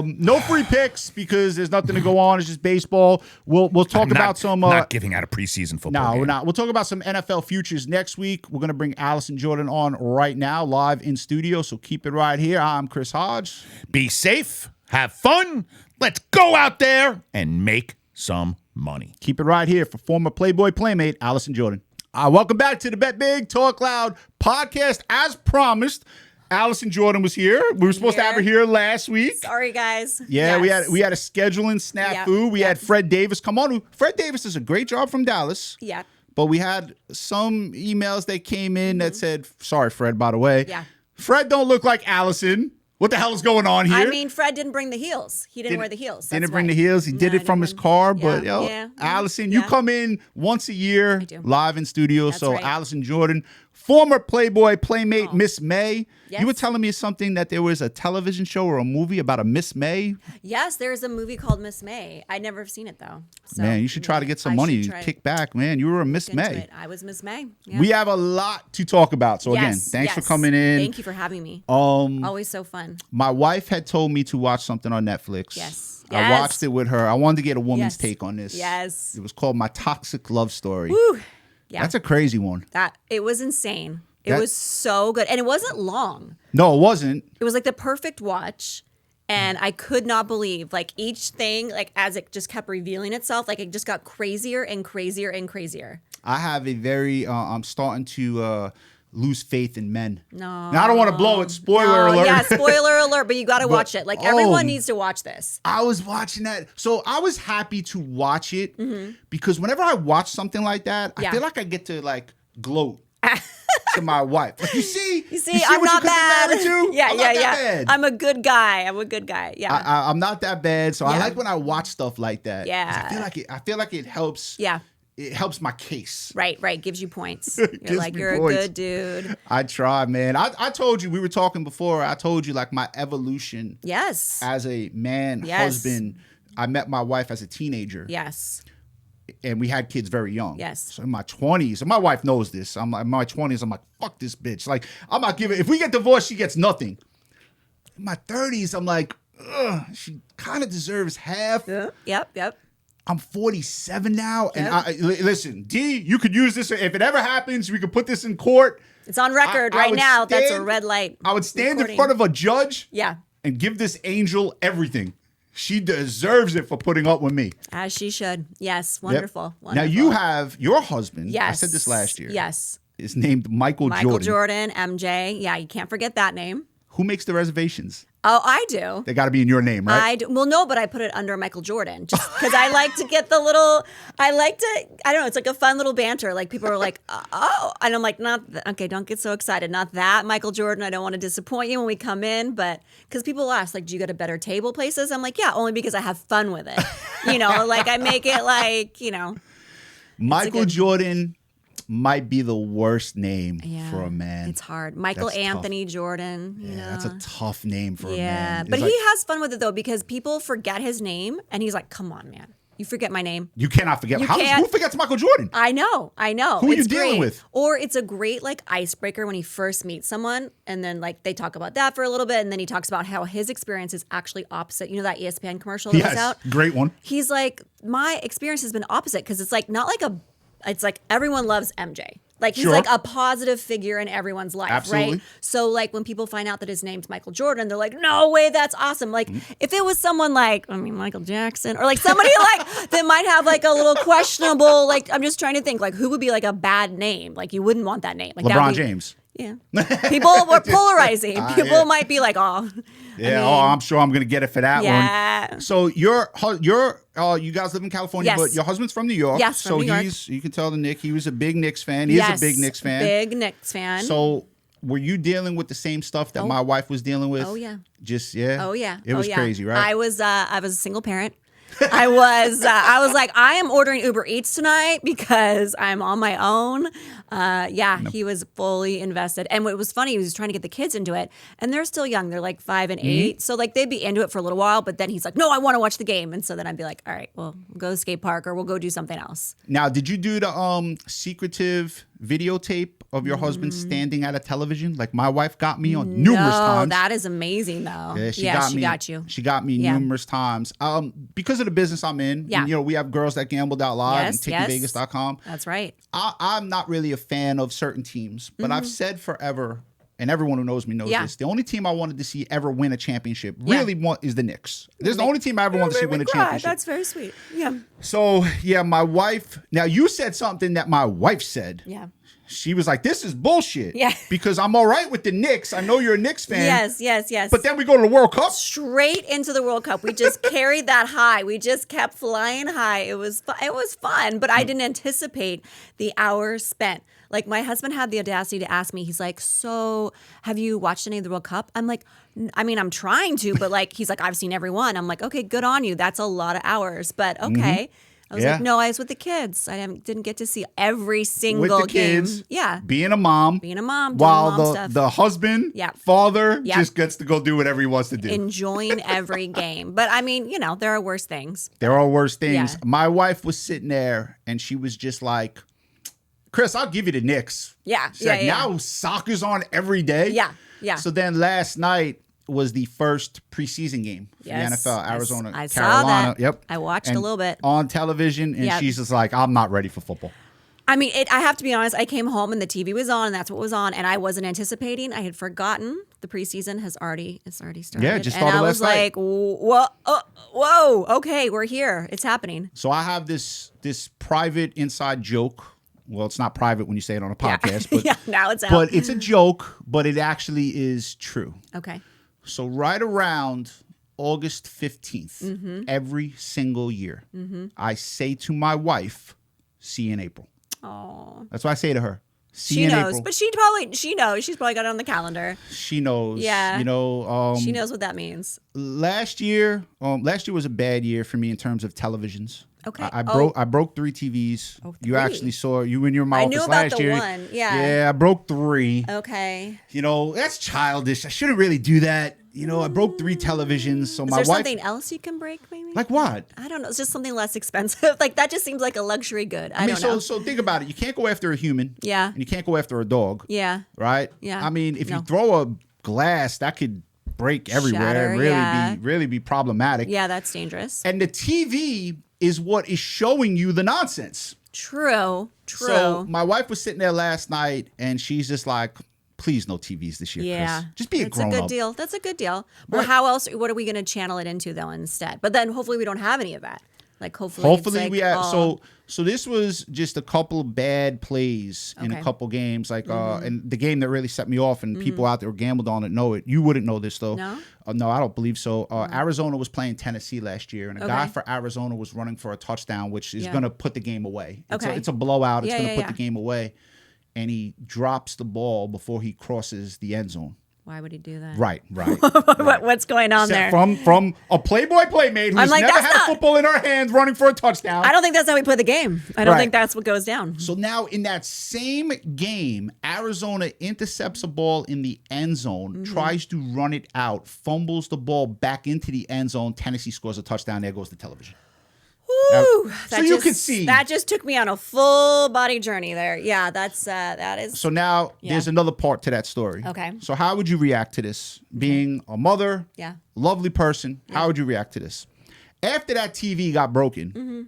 doing? No free picks because there's nothing to go on. It's just baseball. We'll talk about some... not giving out a preseason football game. We're not. We'll talk about some NFL futures next week. We're going to bring Alison Jordan on right now, live in studio, so keep it right here. I'm Chris Hodge. Be safe. Have fun. Let's go out there and make some money. Keep it right here for former Playboy Playmate, Alison Jordan. Welcome back to the Bet Big, Talk Loud podcast. As promised, Alison Jordan was here. We were supposed to have her here last week. Sorry, guys. Yeah, yes. we had a scheduling snafu. We had Fred Davis come on. Fred Davis does a great job from Dallas. Yeah. But we had some emails that came in that said, sorry, Fred, by the way. Yeah. Fred don't look like Alison. What the hell is going on here? I mean, Fred didn't bring the heels. He didn't wear the heels. Didn't bring the heels. He did it from his car. But Alison, you come in once a year live in studio. That's right. Alison Jordan, former Playboy Playmate, Miss May. Yes. You were telling me something that there was a television show or a movie about a Miss May. Yes, there's a movie called Miss May. I'd never seen it though. So, man, you should try to get some money. Kick back, man. You were a Miss May. I was Miss May. Yeah. We have a lot to talk about. So again, thanks for coming in. Thank you for having me. Always so fun. My wife had told me to watch something on Netflix. Yes. I watched it with her. I wanted to get a woman's take on this. Yes. It was called My Toxic Love Story. Woo. Yeah. That's a crazy one. It was insane. It was so good. And it wasn't long. No, it wasn't. It was like the perfect watch. And I could not believe, like, each thing, like, as it just kept revealing itself, like, it just got crazier and crazier and crazier. I have a very, I'm starting to lose faith in men. No. Now, I don't want to blow it. Spoiler alert. Yeah, spoiler alert, but you got to watch it. Like, everyone needs to watch this. I was watching that. So I was happy to watch it because whenever I watch something like that, I feel like I get to, like, gloat. To my wife. Like, you see, I'm not bad. Bad. I'm a good guy. Yeah. I'm not that bad. So I like when I watch stuff like that. Yeah. I feel like it helps. Yeah. It helps my case. Right. Gives you points. You're like, you're a good dude. I try, man. I told you, we were talking before. I told you, like, my evolution. Yes. As a man, husband. I met my wife as a teenager. Yes. And we had kids very young. Yes. So in my 20s, and my wife knows this. In my 20s, I'm like, fuck this bitch. Like, I'm not giving, if we get divorced, she gets nothing. In my 30s, I'm like, ugh, she kind of deserves half. Yep. I'm 47 now. And listen, D, you could use this. If it ever happens, we could put this in court. It's on record right now. That's a red light. I would stand in front of a judge. Yeah. And give this angel everything. She deserves it for putting up with me. As she should. Yes. Wonderful. Yep. Now, you have your husband. Yes. I said this last year. Yes. Is named Michael Jordan. Michael Jordan, MJ. Yeah, you can't forget that name. Who makes the reservations? Oh, I do. They got to be in your name, right? I do. Well, no, but I put it under Michael Jordan just because I like to get the little, I don't know, it's like a fun little banter. Like people are like, oh, and I'm like, okay, don't get so excited. Not that, Michael Jordan. I don't want to disappoint you when we come in, but because people ask, like, do you go to better table places? I'm like, yeah, only because I have fun with it. Like I make it like, Michael Jordan might be the worst name for a man. It's hard. Michael Anthony Jordan. That's a tough name for a man. Yeah, but he has fun with it though because people forget his name and he's like, come on, man. You forget my name. You cannot forget. Who forgets Michael Jordan? I know. Who are you dealing with? Or it's a great like icebreaker when he first meets someone and then like they talk about that for a little bit and then he talks about how his experience is actually opposite. You know that ESPN commercial that was out? Great one. He's like, my experience has been opposite because it's like not like it's like everyone loves MJ. Like he's like a positive figure in everyone's life, right? So like when people find out that his name's Michael Jordan, they're like, no way, that's awesome. Like if it was someone like, Michael Jackson or like somebody like that might have like a little questionable, like I'm just trying to think like who would be like a bad name? Like you wouldn't want that name. Like LeBron James. Yeah. People were polarizing. People might be like, oh. Yeah, I'm sure I'm going to get it for that one. So you guys live in California, but your husband's from New York. Yes, from New York. You can tell the Nick, he was a big Knicks fan. He is a big Knicks fan. Big Knicks fan. So were you dealing with the same stuff that my wife was dealing with? Oh, yeah. Oh, yeah. It was crazy, right? I was a single parent. I was like, I am ordering Uber Eats tonight because I'm on my own. He was fully invested. And what was funny, he was trying to get the kids into it. And they're still young. They're like 5 and 8. So like they'd be into it for a little while. But then he's like, no, I want to watch the game. And so then I'd be like, all right, well, we'll go to the skate park or we'll go do something else. Now, did you do the secretive videotape of your husband standing at a television? Like my wife got me on numerous times. That is amazing though. Yeah, she got you. She got me numerous times. Because of the business I'm in. Yeah. And, we have Girls That Gambled Out Live and TicketVegas.com. That's right. I'm not really a fan of certain teams, but I've said forever, and everyone who knows me knows this, the only team I wanted to see ever win a championship is the Knicks. This is the only team I ever wanted to see win a championship. That's very sweet. Yeah. So, my wife, now you said something that my wife said. Yeah. she was like, this is bullshit. Yeah. Because I'm all right with the Knicks. I know you're a Knicks fan. Yes. But then we go to the World Cup. Straight into the World Cup. We just carried that high. We just kept flying high. It was fun, but I didn't anticipate the hours spent. Like, my husband had the audacity to ask me, he's like, so have you watched any of the World Cup? I'm like, I mean, I'm trying to, but like, he's like, I've seen every one. I'm like, okay, good on you. That's a lot of hours, but okay. I was like, no, I was with the kids. I didn't get to see every single with the game. Kids, yeah. Being a mom. Doing while mom stuff. the husband, father, just gets to go do whatever he wants to do. Enjoying every game. But I mean, there are worse things. There are worse things. Yeah. My wife was sitting there and she was just like, Chris, I'll give you the Knicks. Yeah. She's like, now soccer's on every day. Yeah. So then last night was the first preseason game for the NFL, Arizona, I Carolina. saw that. Yep. I watched a little bit. On television, and she's just like, I'm not ready for football. I mean, I have to be honest, I came home and the TV was on and that's what was on, and I wasn't anticipating. I had forgotten the preseason it's already started. Yeah, just started last night. And I was like, whoa, okay, we're here. It's happening. So I have this private inside joke. Well, it's not private when you say it on a podcast, but now it's out. But it's a joke, but it actually is true. Okay. So right around August 15th, every single year, I say to my wife, see you in April. Oh. That's what I say to her. See She you in knows, April. but she knows. She's probably got it on the calendar. She knows. Yeah. She knows what that means. Last year was a bad year for me in terms of televisions. Okay. I broke 3 TVs. Oh, 3. You actually saw you when you were in my office knew about last the year. one. Yeah. Yeah, I broke 3. Okay. That's childish. I shouldn't really do that. I broke 3 televisions. So my wife. Is there something else you can break, maybe? Like what? I don't know. It's just something less expensive. Like, that just seems like a luxury good. I don't know. So think about it. You can't go after a human. Yeah. And you can't go after a dog. Yeah. Right? Yeah. I mean, if you throw a glass, that could break everywhere Shatter, and really be problematic. Yeah, that's dangerous. And the TV is what is showing you the nonsense. True. So my wife was sitting there last night and she's just like, please no TVs this year, Chris. Just be a grown up. That's a good deal. Well, how else, what are we going to channel it into though instead? But then hopefully we don't have any of that. Like hopefully we have. So this was just a couple of bad plays in a couple games, like and the game that really set me off, and people out there who gambled on it know it. You wouldn't know this though. No, no, I don't believe so. Arizona was playing Tennessee last year, and a guy for Arizona was running for a touchdown, which is going to put the game away. It's a blowout. It's going to put the game away, and he drops the ball before he crosses the end zone. Why would he do that? Right. What's going on there? From a Playboy Playmate who's never had a football in her hands running for a touchdown. I don't think that's how we play the game. I don't think that's what goes down. So now in that same game, Arizona intercepts a ball in the end zone, tries to run it out, fumbles the ball back into the end zone. Tennessee scores a touchdown. There goes the television. Woo, so you can see that just took me on a full body journey there. Yeah, that is. So now there's another part to that story. Okay. So how would you react to this? Being a mother, lovely person, how would you react to this? After that TV got broken,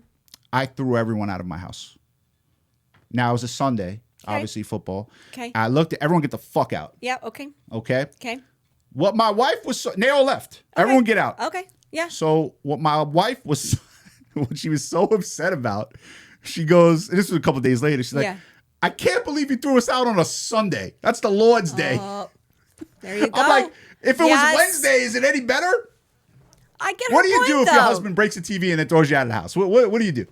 I threw everyone out of my house. Now it was a Sunday, obviously football. Okay. I looked at everyone, get the fuck out. Yeah. Okay. Okay. What my wife was, they all left. Okay. Everyone get out. Okay. Yeah. So what my wife was. What she was so upset about, she goes, and this was a couple days later, she's like, I can't believe you threw us out on a Sunday. That's the Lord's Day. There you go. I'm like, if it was Wednesday, is it any better? I get What do you do if your husband breaks the TV and then throws you out of the house? What do you do?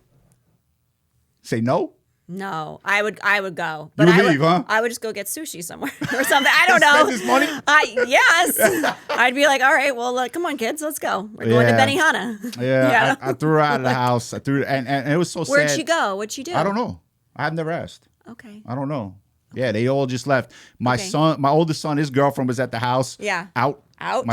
Say no? No, I would go. But you would leave, huh? I would just go get sushi somewhere or something. I don't know. Spend his money? Yes. I'd be like, all right, well, come on, kids, let's go. We're going to Benihana. Yeah. I threw her out of the house. I threw, and it was so sad. Where'd she go? What'd she do? I don't know. I've never asked. Okay. I don't know. Yeah, they all just left. My son, my oldest son, his girlfriend was at the house. Yeah. Out.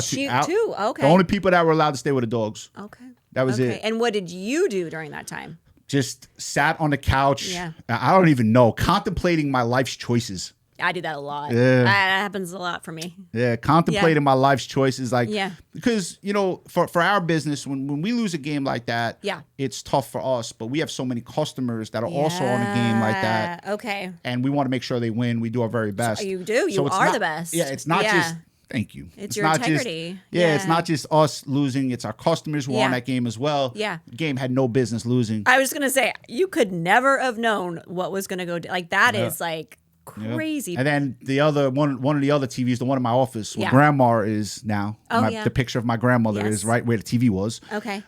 She too. Okay. The only people that were allowed to stay were the dogs. Okay. That was it. And what did you do during that time? Just sat on the couch. Yeah. I don't even know. Contemplating my life's choices. I do that a lot. Yeah. That happens a lot for me. Yeah. Contemplating my life's choices. Like, yeah. Because, for our business, when we lose a game like that, it's tough for us. But we have so many customers that are also on a game like that. Okay. And we want to make sure they win. We do our very best. So you do. You are the best. Yeah. It's not just. Thank you. It's your integrity. It's not just us losing. It's our customers who are on that game as well. Yeah. The game had no business losing. I was going to say, you could never have known what was going to go. Like, that is like crazy. And then the other one of the other TVs, the one in my office where grandma is now. The picture of my grandmother is right where the TV was. Okay.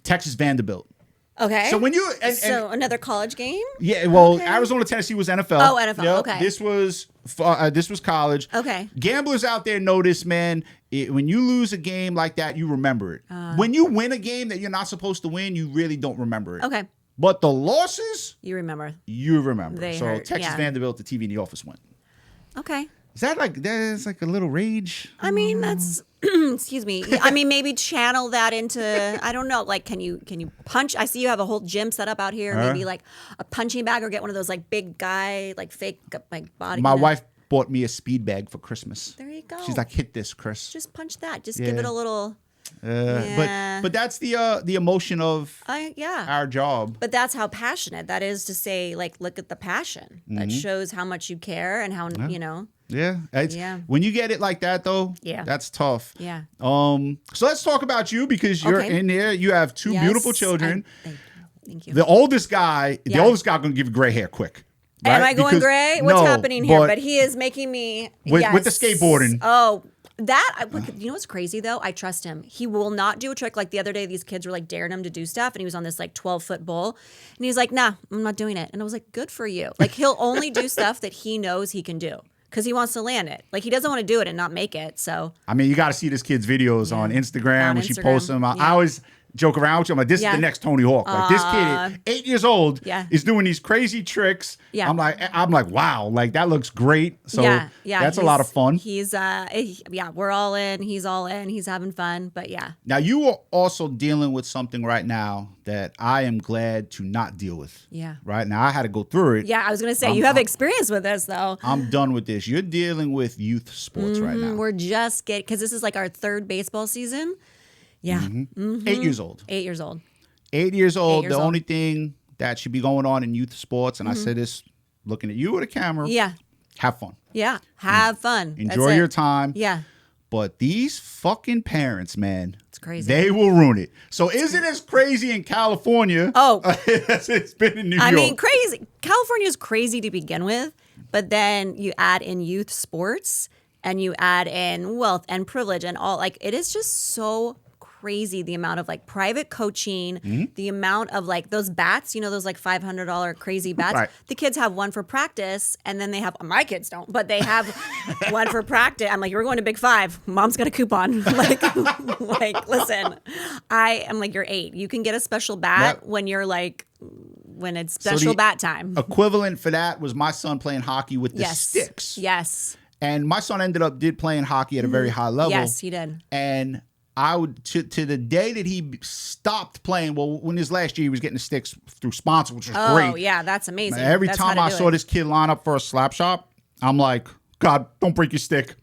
Texas Vanderbilt. Okay. So when you so another college game? Yeah, well, Arizona, Tennessee was NFL. Oh, NFL. Yep. Okay. This was college. Okay. Gamblers out there know this, man. When you lose a game like that, you remember it. When you win a game that you're not supposed to win, you really don't remember it. Okay. But the losses, you remember. They hurt. Texas Vanderbilt, the TV in the office went. Okay. Is that that's like a little rage? I mean, that's excuse me. I mean, maybe channel that into, I don't know, like can you punch? I see you have a whole gym set up out here. Maybe like a punching bag, or get one of those like big guy, like fake like body. My wife bought me a speed bag for Christmas. There you go. She's like, hit this, Chris. Just punch that. Just give it a little. But that's the emotion of our job. But that's how passionate that is, to say, like, look at the passion. That shows how much you care and how you know. Yeah. When you get it like that, though, that's tough. Yeah. So let's talk about you, because you're in there. You have two beautiful children. Thank you. The oldest guy gonna give you gray hair quick. Right? Am I going gray? What's happening here? But he is making me with the skateboarding. Oh. You know what's crazy though? I trust him. He will not do a trick. Like the other day, these kids were like daring him to do stuff, and he was on this like 12-foot bull, and he's like, "Nah, I'm not doing it." And I was like, "Good for you." Like he'll only do stuff that he knows he can do, because he wants to land it. Like he doesn't want to do it and not make it. So I mean, you got to see this kid's videos on Instagram when she posts them. I always joke around with you. I'm like, this is the next Tony Hawk. Like this kid, 8 years old, is doing these crazy tricks. Yeah. I'm like, wow, like that looks great. So that's a lot of fun. He's we're all in. He's all in. He's having fun. But yeah. Now you are also dealing with something right now that I am glad to not deal with. Yeah. Right now I had to go through it. Yeah, I was gonna say you have experience with this though. I'm done with this. You're dealing with youth sports right now. We're just because this is like our third baseball season. Yeah. 8 years old. 8 years old. 8 years old. The only thing that should be going on in youth sports, and I say this looking at you with a camera. Yeah. Have fun. Yeah. Have fun. Enjoy your time. Yeah. But these fucking parents, man. It's crazy. They will ruin it. So is it as crazy in California as it's been in New York? I mean, crazy. California is crazy to begin with, but then you add in youth sports and you add in wealth and privilege and all. Like, it is just so crazy, the amount of like private coaching, the amount of like those bats, you know, those like $500 crazy bats. Right. The kids have one for practice, and then they have, my kids don't, but they have one for practice. I'm like, you're going to Big Five. Mom's got a coupon. like, listen, I am like, you're 8. You can get a special bat when you're like, when it's special bat time. Equivalent for that was my son playing hockey with the sticks. Yes. And my son did playing hockey at a very high level. Yes, he did. And I would to the day that he stopped playing. Well, when his last year, he was getting the sticks through sponsor, which was great. Oh yeah, that's amazing. Every time I saw this kid line up for a slap shop, I'm like, God, don't break your stick.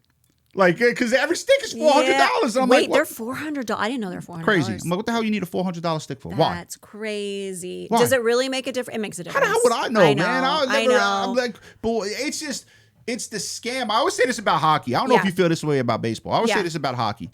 Like, because every stick is $400. And I'm Wait, like, they're $400. I didn't know they're $400. Crazy. I'm like, what the hell you need a $400 stick for? Why? That's crazy. Why? Does it really make a difference? It makes a difference. How the hell would I know, man? I know. I'm like, but it's just, it's the scam. I always say this about hockey. I don't know if you feel this way about baseball. I always say this about hockey.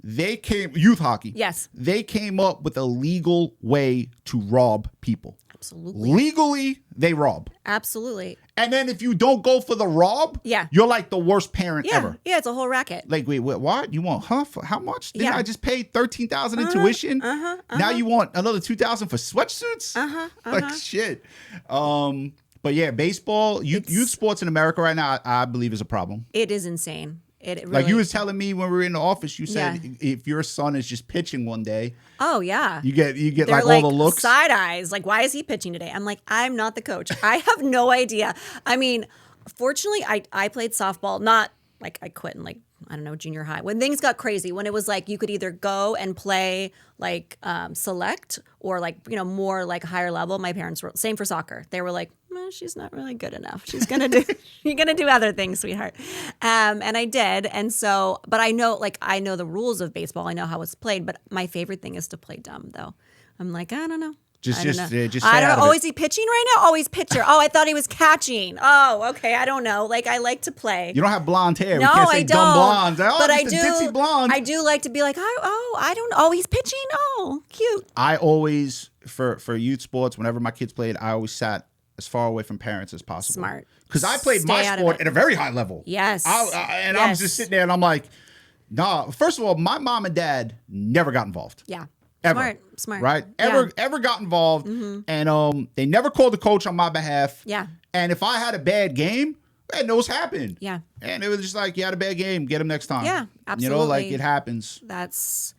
Youth hockey. Yes. They came up with a legal way to rob people. Absolutely. Legally, they rob. Absolutely. And then if you don't go for the rob, you're like the worst parent ever. Yeah, it's a whole racket. Like, wait, what? You want for how much? Didn't I just pay $13,000 in tuition? Now you want another $2,000 for sweatsuits? Like shit. But yeah, baseball, youth sports in America right now, I believe is a problem. It is insane. It really, like you was telling me when we were in the office, you said if your son is just pitching one day, you get like all the looks, side eyes. Like, why is he pitching today? I'm like, I'm not the coach. I have no idea. I mean, fortunately, I played softball. Not like I quit in like, I don't know, junior high. When things got crazy, when it was like you could either go and play like select or like, you know, more like higher level. My parents were same for soccer. They were like, she's not really good enough. She's gonna do you're gonna do other things, sweetheart. And I did. And so, but I know the rules of baseball. I know how it's played. But my favorite thing is to play dumb, though. I'm like, I don't know. I don't know. Oh, is he pitching right now? Oh, he's pitcher. Oh, I thought he was catching. Oh, okay. I don't know. Like, I like to play. You don't have blonde hair. No, we can't say I don't. Dumb blondes. Oh, but ditzy blonde. I do like to be like, I don't know. Oh, he's pitching. Oh, cute. I always, for youth sports, whenever my kids played, I always sat as far away from parents as possible. Smart. Because I played my sport at a very high level. Yes. I was just sitting there and I'm like, nah. First of all, my mom and dad never got involved. Yeah. Ever. Smart. Right? Ever got involved. And they never called the coach on my behalf. Yeah. And if I had a bad game, I know what's happened. Yeah. And it was just like, you had a bad game, get him next time. Yeah, absolutely. You know, like it happens. That's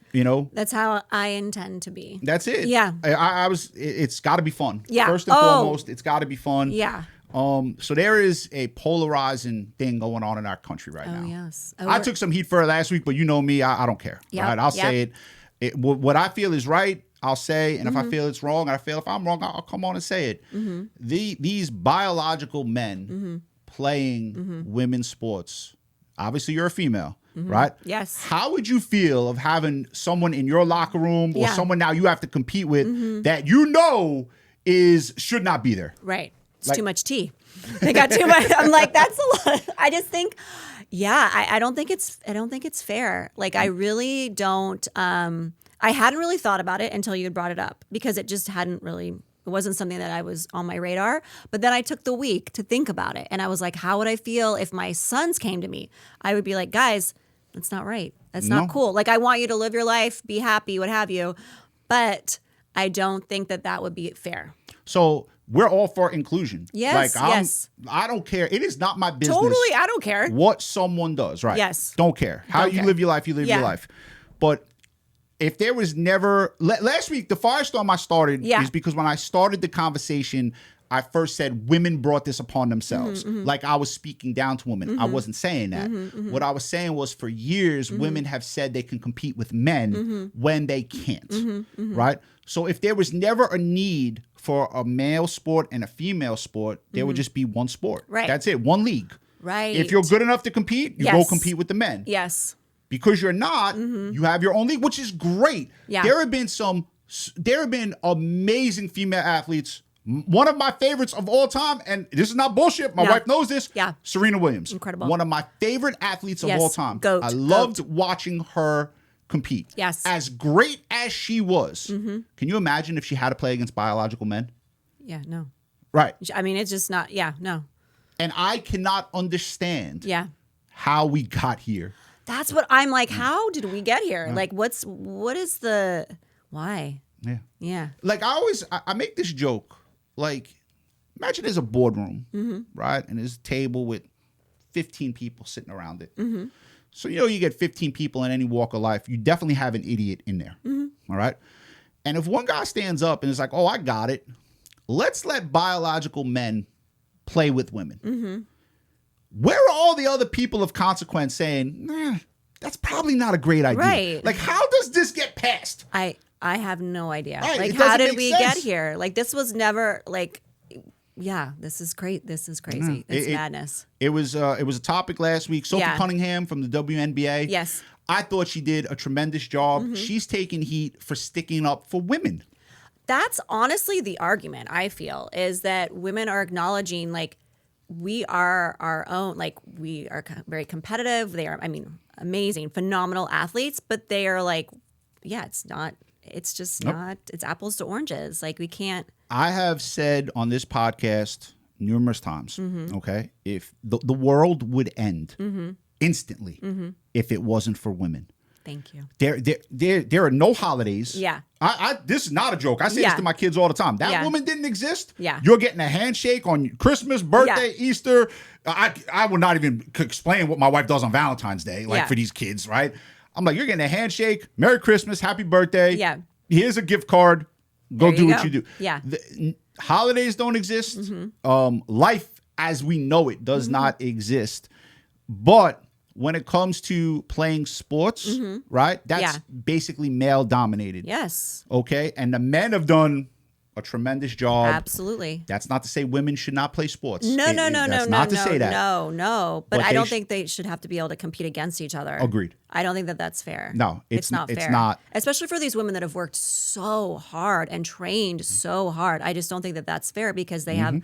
how I intend to be. That's it. Yeah. It's got to be fun. Yeah. First and foremost, it's got to be fun. Yeah. So there is a polarizing thing going on in our country right now. Yes. I took some heat for it last week, but you know me, I don't care. Yep. Right? I'll say it. What I feel is right, I'll say, and if I feel it's wrong, and I feel if I'm wrong, I'll come on and say it. These biological men playing women's sports. Obviously, you're a female, right? Yes. How would you feel of having someone in your locker room or someone now you have to compete with that you know should not be there? Right. It's too much tea. They got too much. I'm like, that's a lot. I just think, I don't think it's fair. Like, I really don't. I hadn't really thought about it until you had brought it up because it wasn't something that I was on my radar. But then I took the week to think about it. And I was like, how would I feel if my sons came to me? I would be like, guys, that's not right. That's not cool. Like, I want you to live your life, be happy, what have you. But I don't think that would be fair. So we're all for inclusion. Yes, yes. I don't care. It is not my business. Totally, I don't care. What someone does, right? Yes. Don't care. How you live your life, you live your life. But if there was never... Last week, the firestorm I started is because when I started the conversation, I first said women brought this upon themselves. Like I was speaking down to women. I wasn't saying that. What I was saying was for years, women have said they can compete with men when they can't, right? So if there was never a need for a male sport and a female sport, there would just be one sport. Right. That's it. One league. Right. If you're good enough to compete, you go compete with the men. Yes. Because you're not, you have your own league, which is great. Yeah. There have been amazing female athletes. One of my favorites of all time, and this is not bullshit. My wife knows this. Yeah. Serena Williams. Incredible. One of my favorite athletes of all time. Goat. I loved watching her compete. Yes. As great as she was, can you imagine if she had to play against biological men? Yeah, no. Right. I mean, it's just not, no. And I cannot understand how we got here. That's what I'm like, how did we get here? Like, why? Yeah. Yeah. Like I make this joke. Like, imagine there's a boardroom, right? And there's a table with 15 people sitting around it. So, you get 15 people in any walk of life. You definitely have an idiot in there. All right. And if one guy stands up and is like, oh, I got it. Let's let biological men play with women. Where are all the other people of consequence saying, that's probably not a great idea? Right. Like, how does this get passed? I have no idea. Right, like, how did we get here? Like, this was never like, this is great. This is crazy. It's madness. It was a topic last week. Sophie Cunningham from the WNBA. Yes. I thought she did a tremendous job. She's taking heat for sticking up for women. That's honestly the argument, I feel, is that women are acknowledging, like, we are our own, like, we are very competitive. They are, amazing, phenomenal athletes, but they are like, it's apples to oranges. Like, we can't. I have said on this podcast numerous times, okay, if the world would end instantly if it wasn't for women. Thank you. There are no holidays. Yeah. This is not a joke. I say this to my kids all the time. That woman didn't exist. Yeah. You're getting a handshake on Christmas, birthday, Easter. I would not even explain what my wife does on Valentine's Day, for these kids, right? I'm like, you're getting a handshake. Merry Christmas. Happy birthday. Yeah. Here's a gift card. Go do what you do. Yeah. Holidays don't exist. Life as we know it does not exist. But when it comes to playing sports, right, that's basically male dominated. Yes. Okay. And the men have done a tremendous job. Absolutely. That's not to say women should not play sports. No. That's not to say that. No. But I don't think they should have to be able to compete against each other. Agreed. I don't think that's fair. No, it's not fair. It's not. Especially for these women that have worked so hard and trained so hard. I just don't think that's fair because they have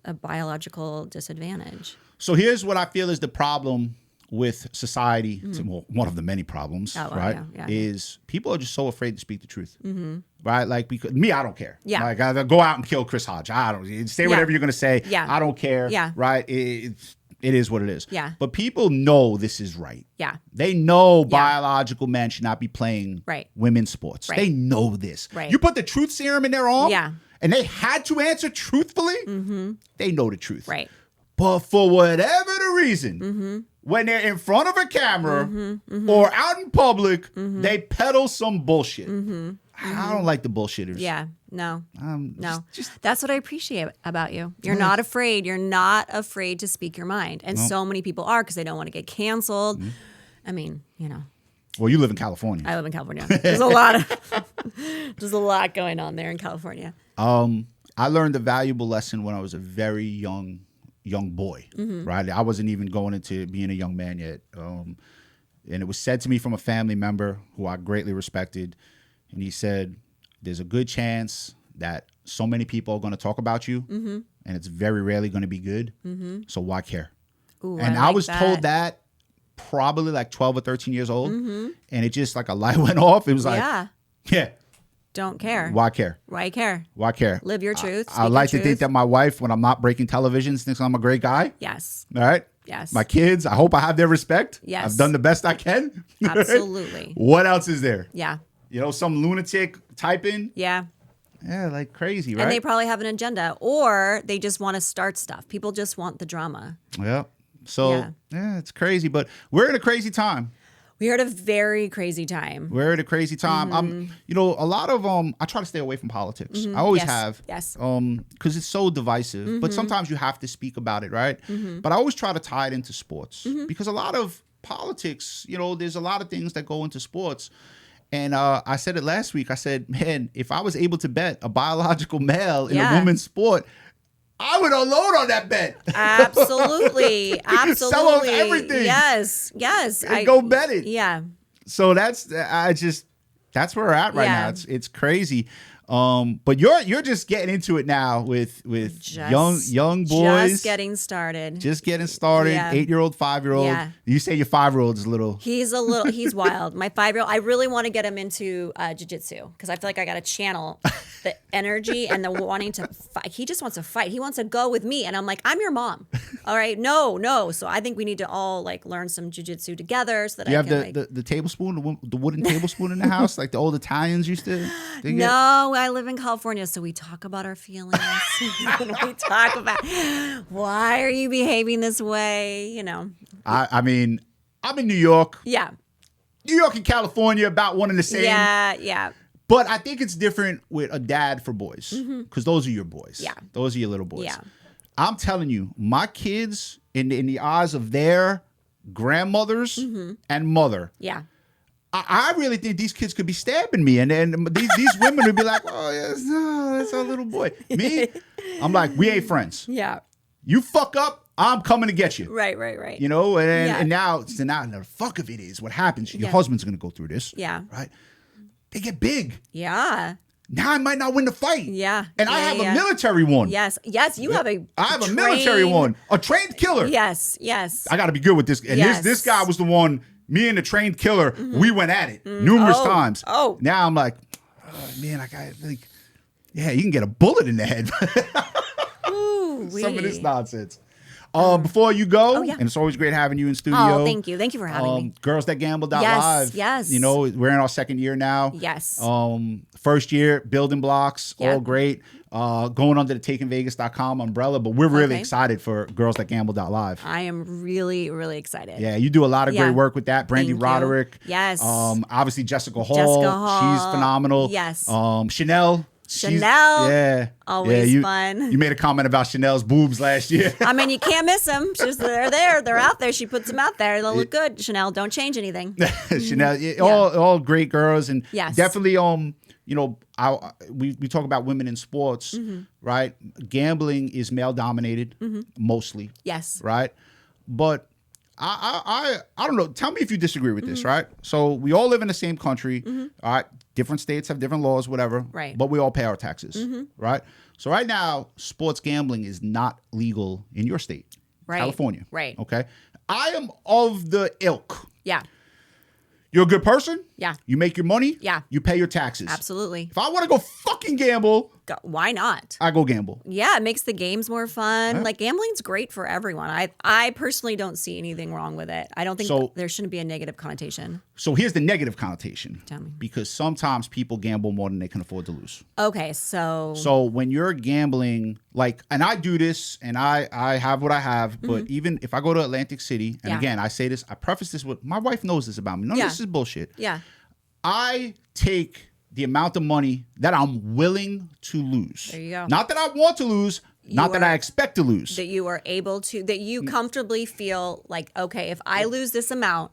a biological disadvantage. So here's what I feel is the problem with society, well, one of the many problems, right, is people are just so afraid to speak the truth, right? Like, because me, I don't care. Yeah. Like, I go out and kill Chris Hodge. I don't say whatever you're going to say. Yeah. I don't care. Yeah. Right? It is what it is. Yeah. But people know this is right. Yeah. They know biological men should not be playing women's sports. Right. They know this. Right. You put the truth serum in their arm, Yeah. and they had to answer truthfully. They know the truth. Right. But for whatever the reason, when they're in front of a camera or out in public, they peddle some bullshit. I don't like the bullshitters. Yeah. No. No. That's what I appreciate about you. You're not afraid. You're not afraid to speak your mind. And so many people are because they don't want to get canceled. I mean, Well, you live in California. I live in California. There's a lot going on there in California. I learned a valuable lesson when I was a very young boy, right? I wasn't even going into being a young man yet. And it was said to me from a family member who I greatly respected. And he said, there's a good chance that so many people are going to talk about you, and it's very rarely going to be good. So why care? Ooh, and I was told that probably like 12 or 13 years old. And it just like a light went off. It was like, yeah. Don't care. Why care? Why care? Why care? Live your truth. I like to think that my wife, when I'm not breaking televisions, thinks I'm a great guy. Yes. All right? Yes. My kids, I hope I have their respect. Yes. I've done the best I can. Absolutely. What else is there? Yeah. Some lunatic typing. Yeah. Yeah, like crazy, right? And they probably have an agenda, or they just want to start stuff. People just want the drama. Yeah. So, yeah, it's crazy. But we're in a crazy time. We're at a very crazy time. We're at a crazy time. A lot of I try to stay away from politics. I always have. Yes. Because it's so divisive. But sometimes you have to speak about it, right? But I always try to tie it into sports because a lot of politics, there's a lot of things that go into sports. And I said it last week. I said, man, if I was able to bet a biological male in a women's sport, I would unload on that bet. Absolutely. Absolutely. Sell off everything. Yes. And go bet it. Yeah. So that's where we're at right now. It's crazy. But you're just getting into it now with young boys. Just getting started. 8-year-old, 5-year-old. Yeah. You say your 5-year-old is a little. He's wild. My 5-year-old. I really want to get him into jiu-jitsu because I feel like I got to channel the energy and the wanting to fight. He just wants to fight. He wants to go with me, and I'm like, I'm your mom. All right, no. So I think we need to all learn some jiu-jitsu together so that you I have can the tablespoon, the wooden tablespoon in the house, like the old Italians used to. No, I live in California, so we talk about our feelings. We talk about why are you behaving this way? I mean, I'm in New York. Yeah. New York and California about one and the same. Yeah. But I think it's different with a dad for boys because those are your boys. Yeah. Those are your little boys. Yeah. I'm telling you, my kids, in the eyes of their grandmothers and mother, I really think these kids could be stabbing me. And then these women would be like, oh, yes, no, that's our little boy. Me, I'm like, we ain't friends. Yeah. You fuck up, I'm coming to get you. Right. And now the fuck of it is what happens. Your husband's going to go through this. Yeah. Right? They get big. Yeah. Now I might not win the fight. Yeah. And I have a military one. Yes, you have I have a military one. A trained killer. Yes. I got to be good with this. And this guy was the one, me and the trained killer, we went at it numerous times. Oh. Now I'm like, oh, man, you can get a bullet in the head. Some of this nonsense. Before you go, and it's always great having you in studio. Oh, thank you. Thank you for having me. Girlsthatgamble.live. Yes. We're in our second year now. Yes. First year, building blocks, all great. Going under the takingvegas.com umbrella, but we're really excited for girlsthatgamble.live. I am really, really excited. Yeah, you do a lot of great work with that. Brandy Roderick. Yes. Obviously Jessica Hall. She's phenomenal. Yes. Chanel. Always fun. You made a comment about Chanel's boobs last year. I mean, you can't miss them. They're there. They're out there. She puts them out there. They'll look good. Chanel, don't change anything. Chanel, all great girls, and definitely we talk about women in sports, right? Gambling is male dominated mostly. Yes. Right? But I don't know. Tell me if you disagree with this, right? So we all live in the same country, all right? Different states have different laws, whatever. Right. But we all pay our taxes, right? So right now, sports gambling is not legal in your state, right. California. Right. Okay. I am of the ilk. Yeah. You're a good person. Yeah. You make your money. Yeah. You pay your taxes. Absolutely. If I want to go fucking gamble, why not? I go gamble. Yeah, it makes the games more fun. Yeah. Like gambling's great for everyone. I personally don't see anything wrong with it. I don't think there shouldn't be a negative connotation. So here's the negative connotation. Tell me. Because sometimes people gamble more than they can afford to lose. Okay, so when you're gambling, like, and I do this, and I have what I have, but even if I go to Atlantic City, and again, I say this, I preface this with, my wife knows this about me. None of this is bullshit. Yeah. I take the amount of money that I'm willing to lose. There you go. Not that I want to lose, not that I expect to lose. That you are able to, that you comfortably feel like, okay, if I lose this amount.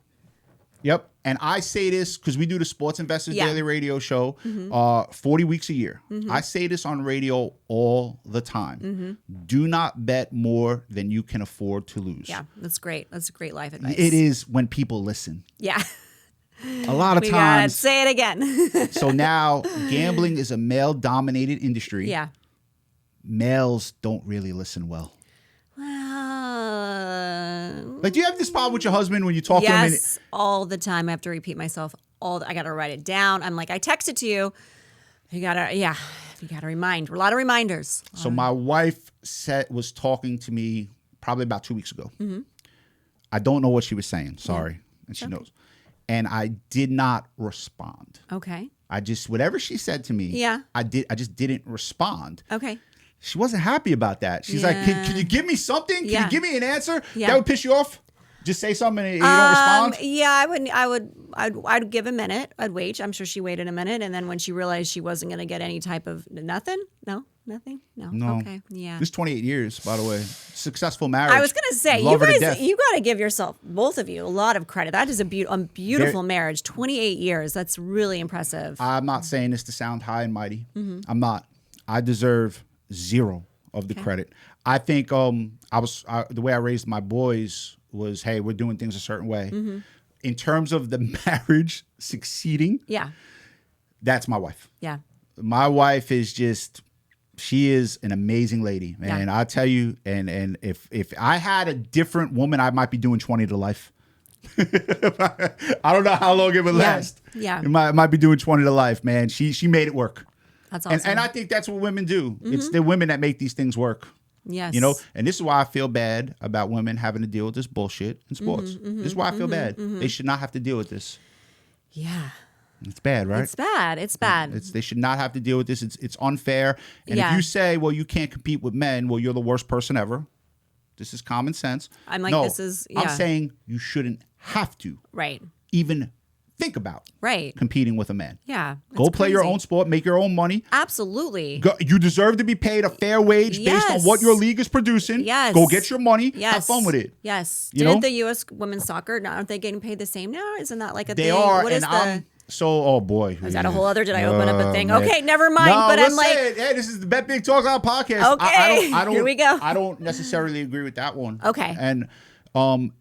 Yep. And I say this because we do the Sports Investors Daily radio show 40 weeks a year. I say this on radio all the time. Do not bet more than you can afford to lose. Yeah, that's great. That's great life advice. It is when people listen. Yeah. A lot of we times. Gotta say it again. So now gambling is a male-dominated industry. Yeah. Males don't really listen well. Well, Like, do you have this problem with your husband when you talk to him? Yes, all the time. I have to repeat myself. I gotta write it down. I'm like, I texted to you. You gotta remind. A lot of reminders. So my wife was talking to me probably about 2 weeks ago. I don't know what she was saying. Sorry, and she knows. And I did not respond. Okay. I just, whatever she said to me, I just didn't respond. Okay. She wasn't happy about that. She's like, can you give me something? Can you give me an answer? Yeah. That would piss you off? Just say something and you don't respond? Yeah, I'd give a minute. I'd wait. I'm sure she waited a minute. And then when she realized she wasn't going to get any type of nothing. No. Okay. Yeah. This 28 years, by the way. Successful marriage. I was going to say, you guys, you got to give yourself, both of you, a lot of credit. That is a beautiful marriage. 28 years. That's really impressive. I'm not saying this to sound high and mighty. I'm not. I deserve zero of the credit. I think the way I raised my boys was, hey, we're doing things a certain way. In terms of the marriage succeeding, that's my wife. Yeah. My wife is just, she is an amazing lady, man. I'll tell you, and if I had a different woman, I might be doing 20 to life. I don't know how long it would last. Yeah. It might be doing 20 to life, man. She made it work. That's awesome. And I think that's what women do. It's the women that make these things work. Yes. You know, and this is why I feel bad about women having to deal with this bullshit in sports. This is why I feel bad. They should not have to deal with this. Yeah. It's bad, right? It's bad. It's bad. They should not have to deal with this. It's unfair. And if you say, well, you can't compete with men, well, you're the worst person ever. This is common sense. I'm like, no, this is, I'm saying you shouldn't have to. Right. Even think about competing with a man. Yeah. Go play your own sport, make your own money. Absolutely. You deserve to be paid a fair wage based on what your league is producing. Yes. Go get your money. Yes. Have fun with it. Yes. You Didn't know? the U.S. women's soccer, aren't they getting paid the same now? Isn't that like a they thing? are, What is and oh boy. Is that a whole other? Did I open up a thing? Man. Okay, never mind. No, but I'm like, hey, this is the Bet Big Talk Out podcast. Okay, I don't, here we go. I don't necessarily agree with that one. Okay. And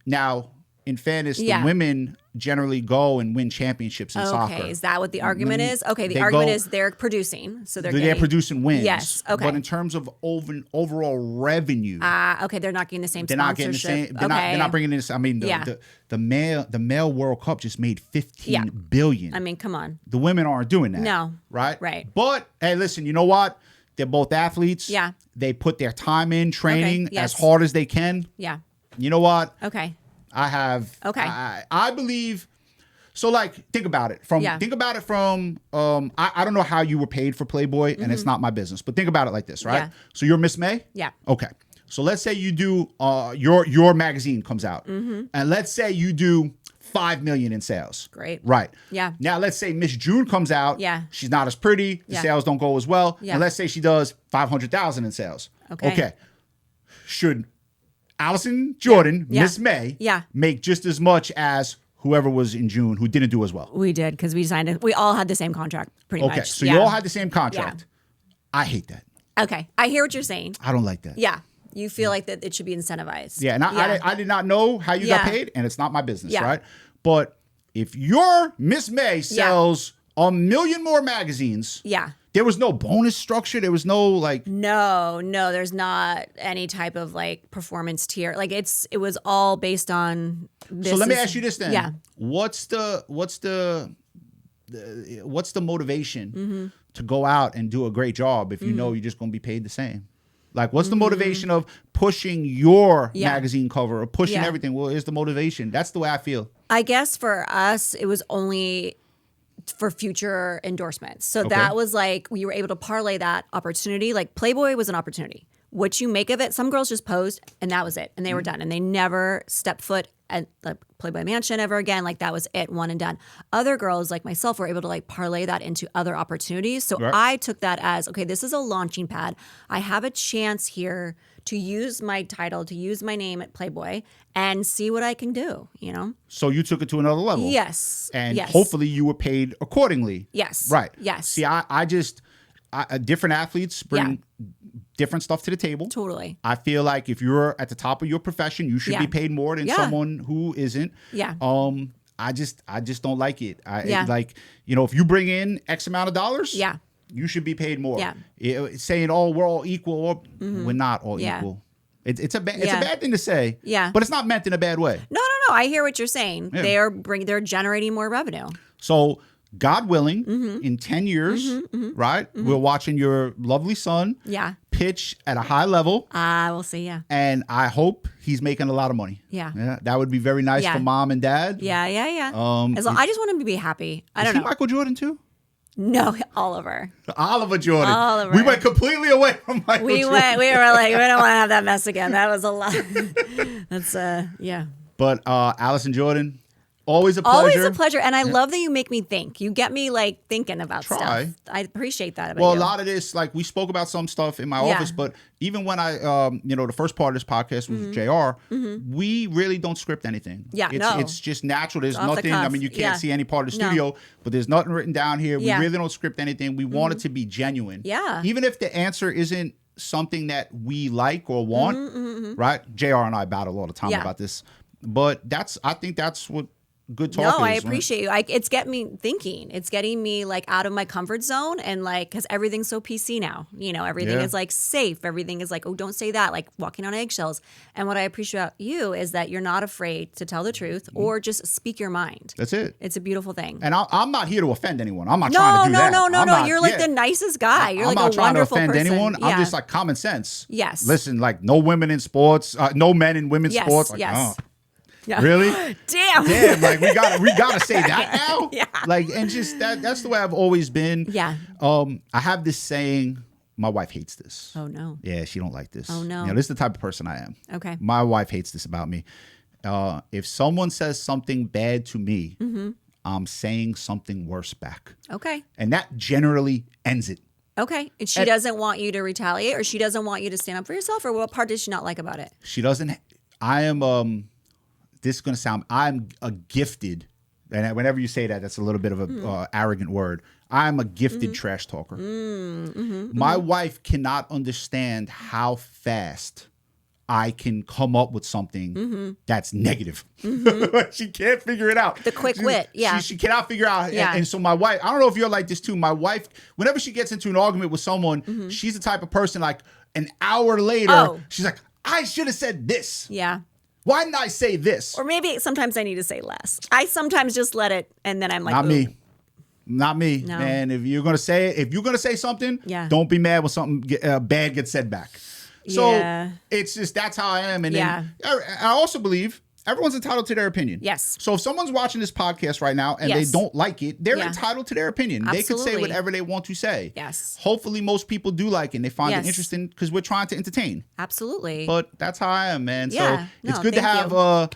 now, in fairness, the women generally go and win championships in soccer. Okay, is that what the argument is? Okay, the argument is they're producing, so they're producing wins. Yes, okay. But in terms of overall revenue, okay, they're not getting the same they're not sponsorship. getting the same. They're not bringing in this. I mean, the male World Cup just made $15 billion. I mean, come on. The women aren't doing that. No. Right. Right. But hey, listen, you know what? They're both athletes. Yeah. They put their time in training as hard as they can. Yeah. You know what? Okay. I have. Okay. I believe. So, like, think about it. I don't know how you were paid for Playboy, and it's not my business. But think about it like this, right? Yeah. So you're Miss May. Yeah. Okay. So let's say you do your magazine comes out, and let's say you do $5 million in sales. Great. Right. Yeah. Now let's say Miss June comes out. Yeah. She's not as pretty. The sales don't go as well. Yeah. And let's say she does $500,000 in sales. Okay. Should Alison Jordan, Miss May, make just as much as whoever was in June who didn't do as well? We did, because we signed it. We all had the same contract, pretty much. Okay, so you all had the same contract. I hate that. Okay, I hear what you're saying. I don't like that. Yeah, you feel like that it should be incentivized. Yeah, and I did not know how you got paid, and it's not my business, right? But if your Miss May sells a million more magazines, There was no bonus structure. There was no like. No, there's not any type of like performance tier. Like it was all based on. So let me ask you this then. Yeah. What's the motivation to go out and do a great job if you know you're just going to be paid the same? Like, what's the motivation of pushing your magazine cover or pushing everything? Well, here's the motivation. That's the way I feel. I guess for us, it was only for future endorsements. So that was like, we were able to parlay that opportunity. Like Playboy was an opportunity. What you make of it, some girls just posed and that was it. And they were done. And they never stepped foot at the Playboy Mansion ever again. Like that was it, one and done. Other girls like myself were able to like parlay that into other opportunities. So I took that as, okay, this is a launching pad. I have a chance here to use my title, to use my name at Playboy and see what I can do, you know? So you took it to another level. Yes. And hopefully you were paid accordingly. Yes. Right. Yes. See, different athletes bring different stuff to the table. Totally. I feel like if you're at the top of your profession, you should be paid more than someone who isn't. Yeah. I just don't like it. Like, you know, if you bring in X amount of dollars, you should be paid more. Yeah. Saying, oh, we're all equal, we're not all equal. It's a bad thing to say. Yeah. But it's not meant in a bad way. No. I hear what you're saying. Yeah. They're generating more revenue. So God willing, in 10 years, right? We're watching your lovely son pitch at a high level. We'll see, And I hope he's making a lot of money. Yeah. That would be very nice for mom and dad. Yeah. I just want him to be happy. I don't know. Michael Jordan too? No, Oliver. Oliver Jordan. We went completely away from Michael Jordan. We were like, we don't want to have that mess again. That was a lot. That's, But Alison Jordan, always a pleasure. Always a pleasure. And I love that you make me think. You get me like thinking about stuff. I appreciate that about you. Well, a lot of this, like we spoke about some stuff in my office, but even when I, the first part of this podcast was JR, we really don't script anything. Yeah, it's just natural. There's nothing. I mean, you can't see any part of the studio, but there's nothing written down here. We really don't script anything. We want it to be genuine. Yeah. Even if the answer isn't something that we like or want, right? JR and I battle all the time about this. But I think that's what good talk is. No, I appreciate you. It's getting me thinking. It's getting me like out of my comfort zone and like, because everything's so PC now. You know, everything is like safe. Everything is like, oh, don't say that. Like walking on eggshells. And what I appreciate about you is that you're not afraid to tell the truth or just speak your mind. That's it. It's a beautiful thing. And I'm not here to offend anyone. I'm not trying to do that. No. You're like the nicest guy. You're like a wonderful person. I'm not trying to offend anyone. I'm just like common sense. Yes. Listen, like no women in sports, no men in women's sports. Like, Yeah. Really? Damn. Like we gotta say that now. Yeah. Like, and just that's the way I've always been. Yeah. I have this saying. My wife hates this. Oh no. Yeah, she don't like this. Oh no. You know, this is the type of person I am. Okay. My wife hates this about me. If someone says something bad to me, I'm saying something worse back. Okay. And that generally ends it. Okay. And she doesn't want you to retaliate, or she doesn't want you to stand up for yourself, or what part does she not like about it? She doesn't. I am. This is going to sound, I'm a gifted, and whenever you say that, that's a little bit of a arrogant word. I'm a gifted trash talker. My wife cannot understand how fast I can come up with something that's negative. She can't figure it out. The quick wit, She cannot figure out. And so my wife, I don't know if you're like this too. My wife, whenever she gets into an argument with someone, she's the type of person like an hour later, she's like, I should have said this. Yeah. Why didn't I say this? Or maybe sometimes I need to say less. I sometimes just let it, and then I'm like, Not me. No. Man, if you're gonna say something, don't be mad when something bad gets said back. So it's just, that's how I am. And then I also believe everyone's entitled to their opinion. Yes. So if someone's watching this podcast right now and they don't like it, they're entitled to their opinion. Absolutely. They could say whatever they want to say. Yes. Hopefully most people do like it and they find it interesting because we're trying to entertain. Absolutely. But that's how I am, man. Yeah. So it's good to have a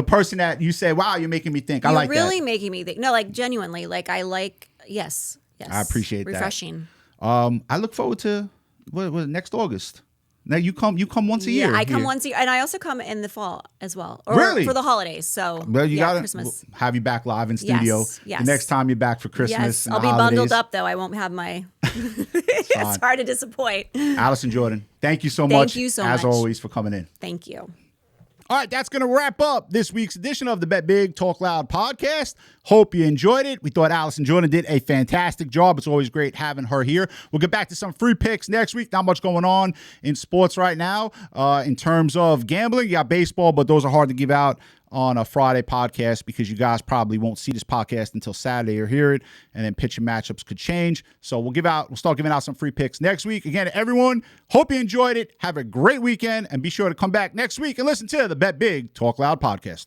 person that you say, wow, you're making me think. I like that. You're really making me think. No, like genuinely. Like I like, yes. I appreciate Refreshing. that. I look forward to what next August. Now you come once a year. Yeah, I come once a year, and I also come in the fall as well, or really? For the holidays. So well, you gotta Christmas. Have you back live in studio. Yes. The next time you're back for Christmas. Yes, I'll be bundled up though. I won't have my. It's hard to disappoint. Alison Jordan, thank you so much. Thank you so much, as always, for coming in. Thank you. All right, that's going to wrap up this week's edition of the Bet Big Talk Loud podcast. Hope you enjoyed it. We thought Alison Jordan did a fantastic job. It's always great having her here. We'll get back to some free picks next week. Not much going on in sports right now in terms of gambling. You got baseball, but those are hard to give out on a Friday podcast because you guys probably won't see this podcast until Saturday or hear it, and then pitching matchups could change. So we'll start giving out some free picks next week. Again, everyone, hope you enjoyed it. Have a great weekend, and be sure to come back next week and listen to the Bet Big Talk Loud podcast.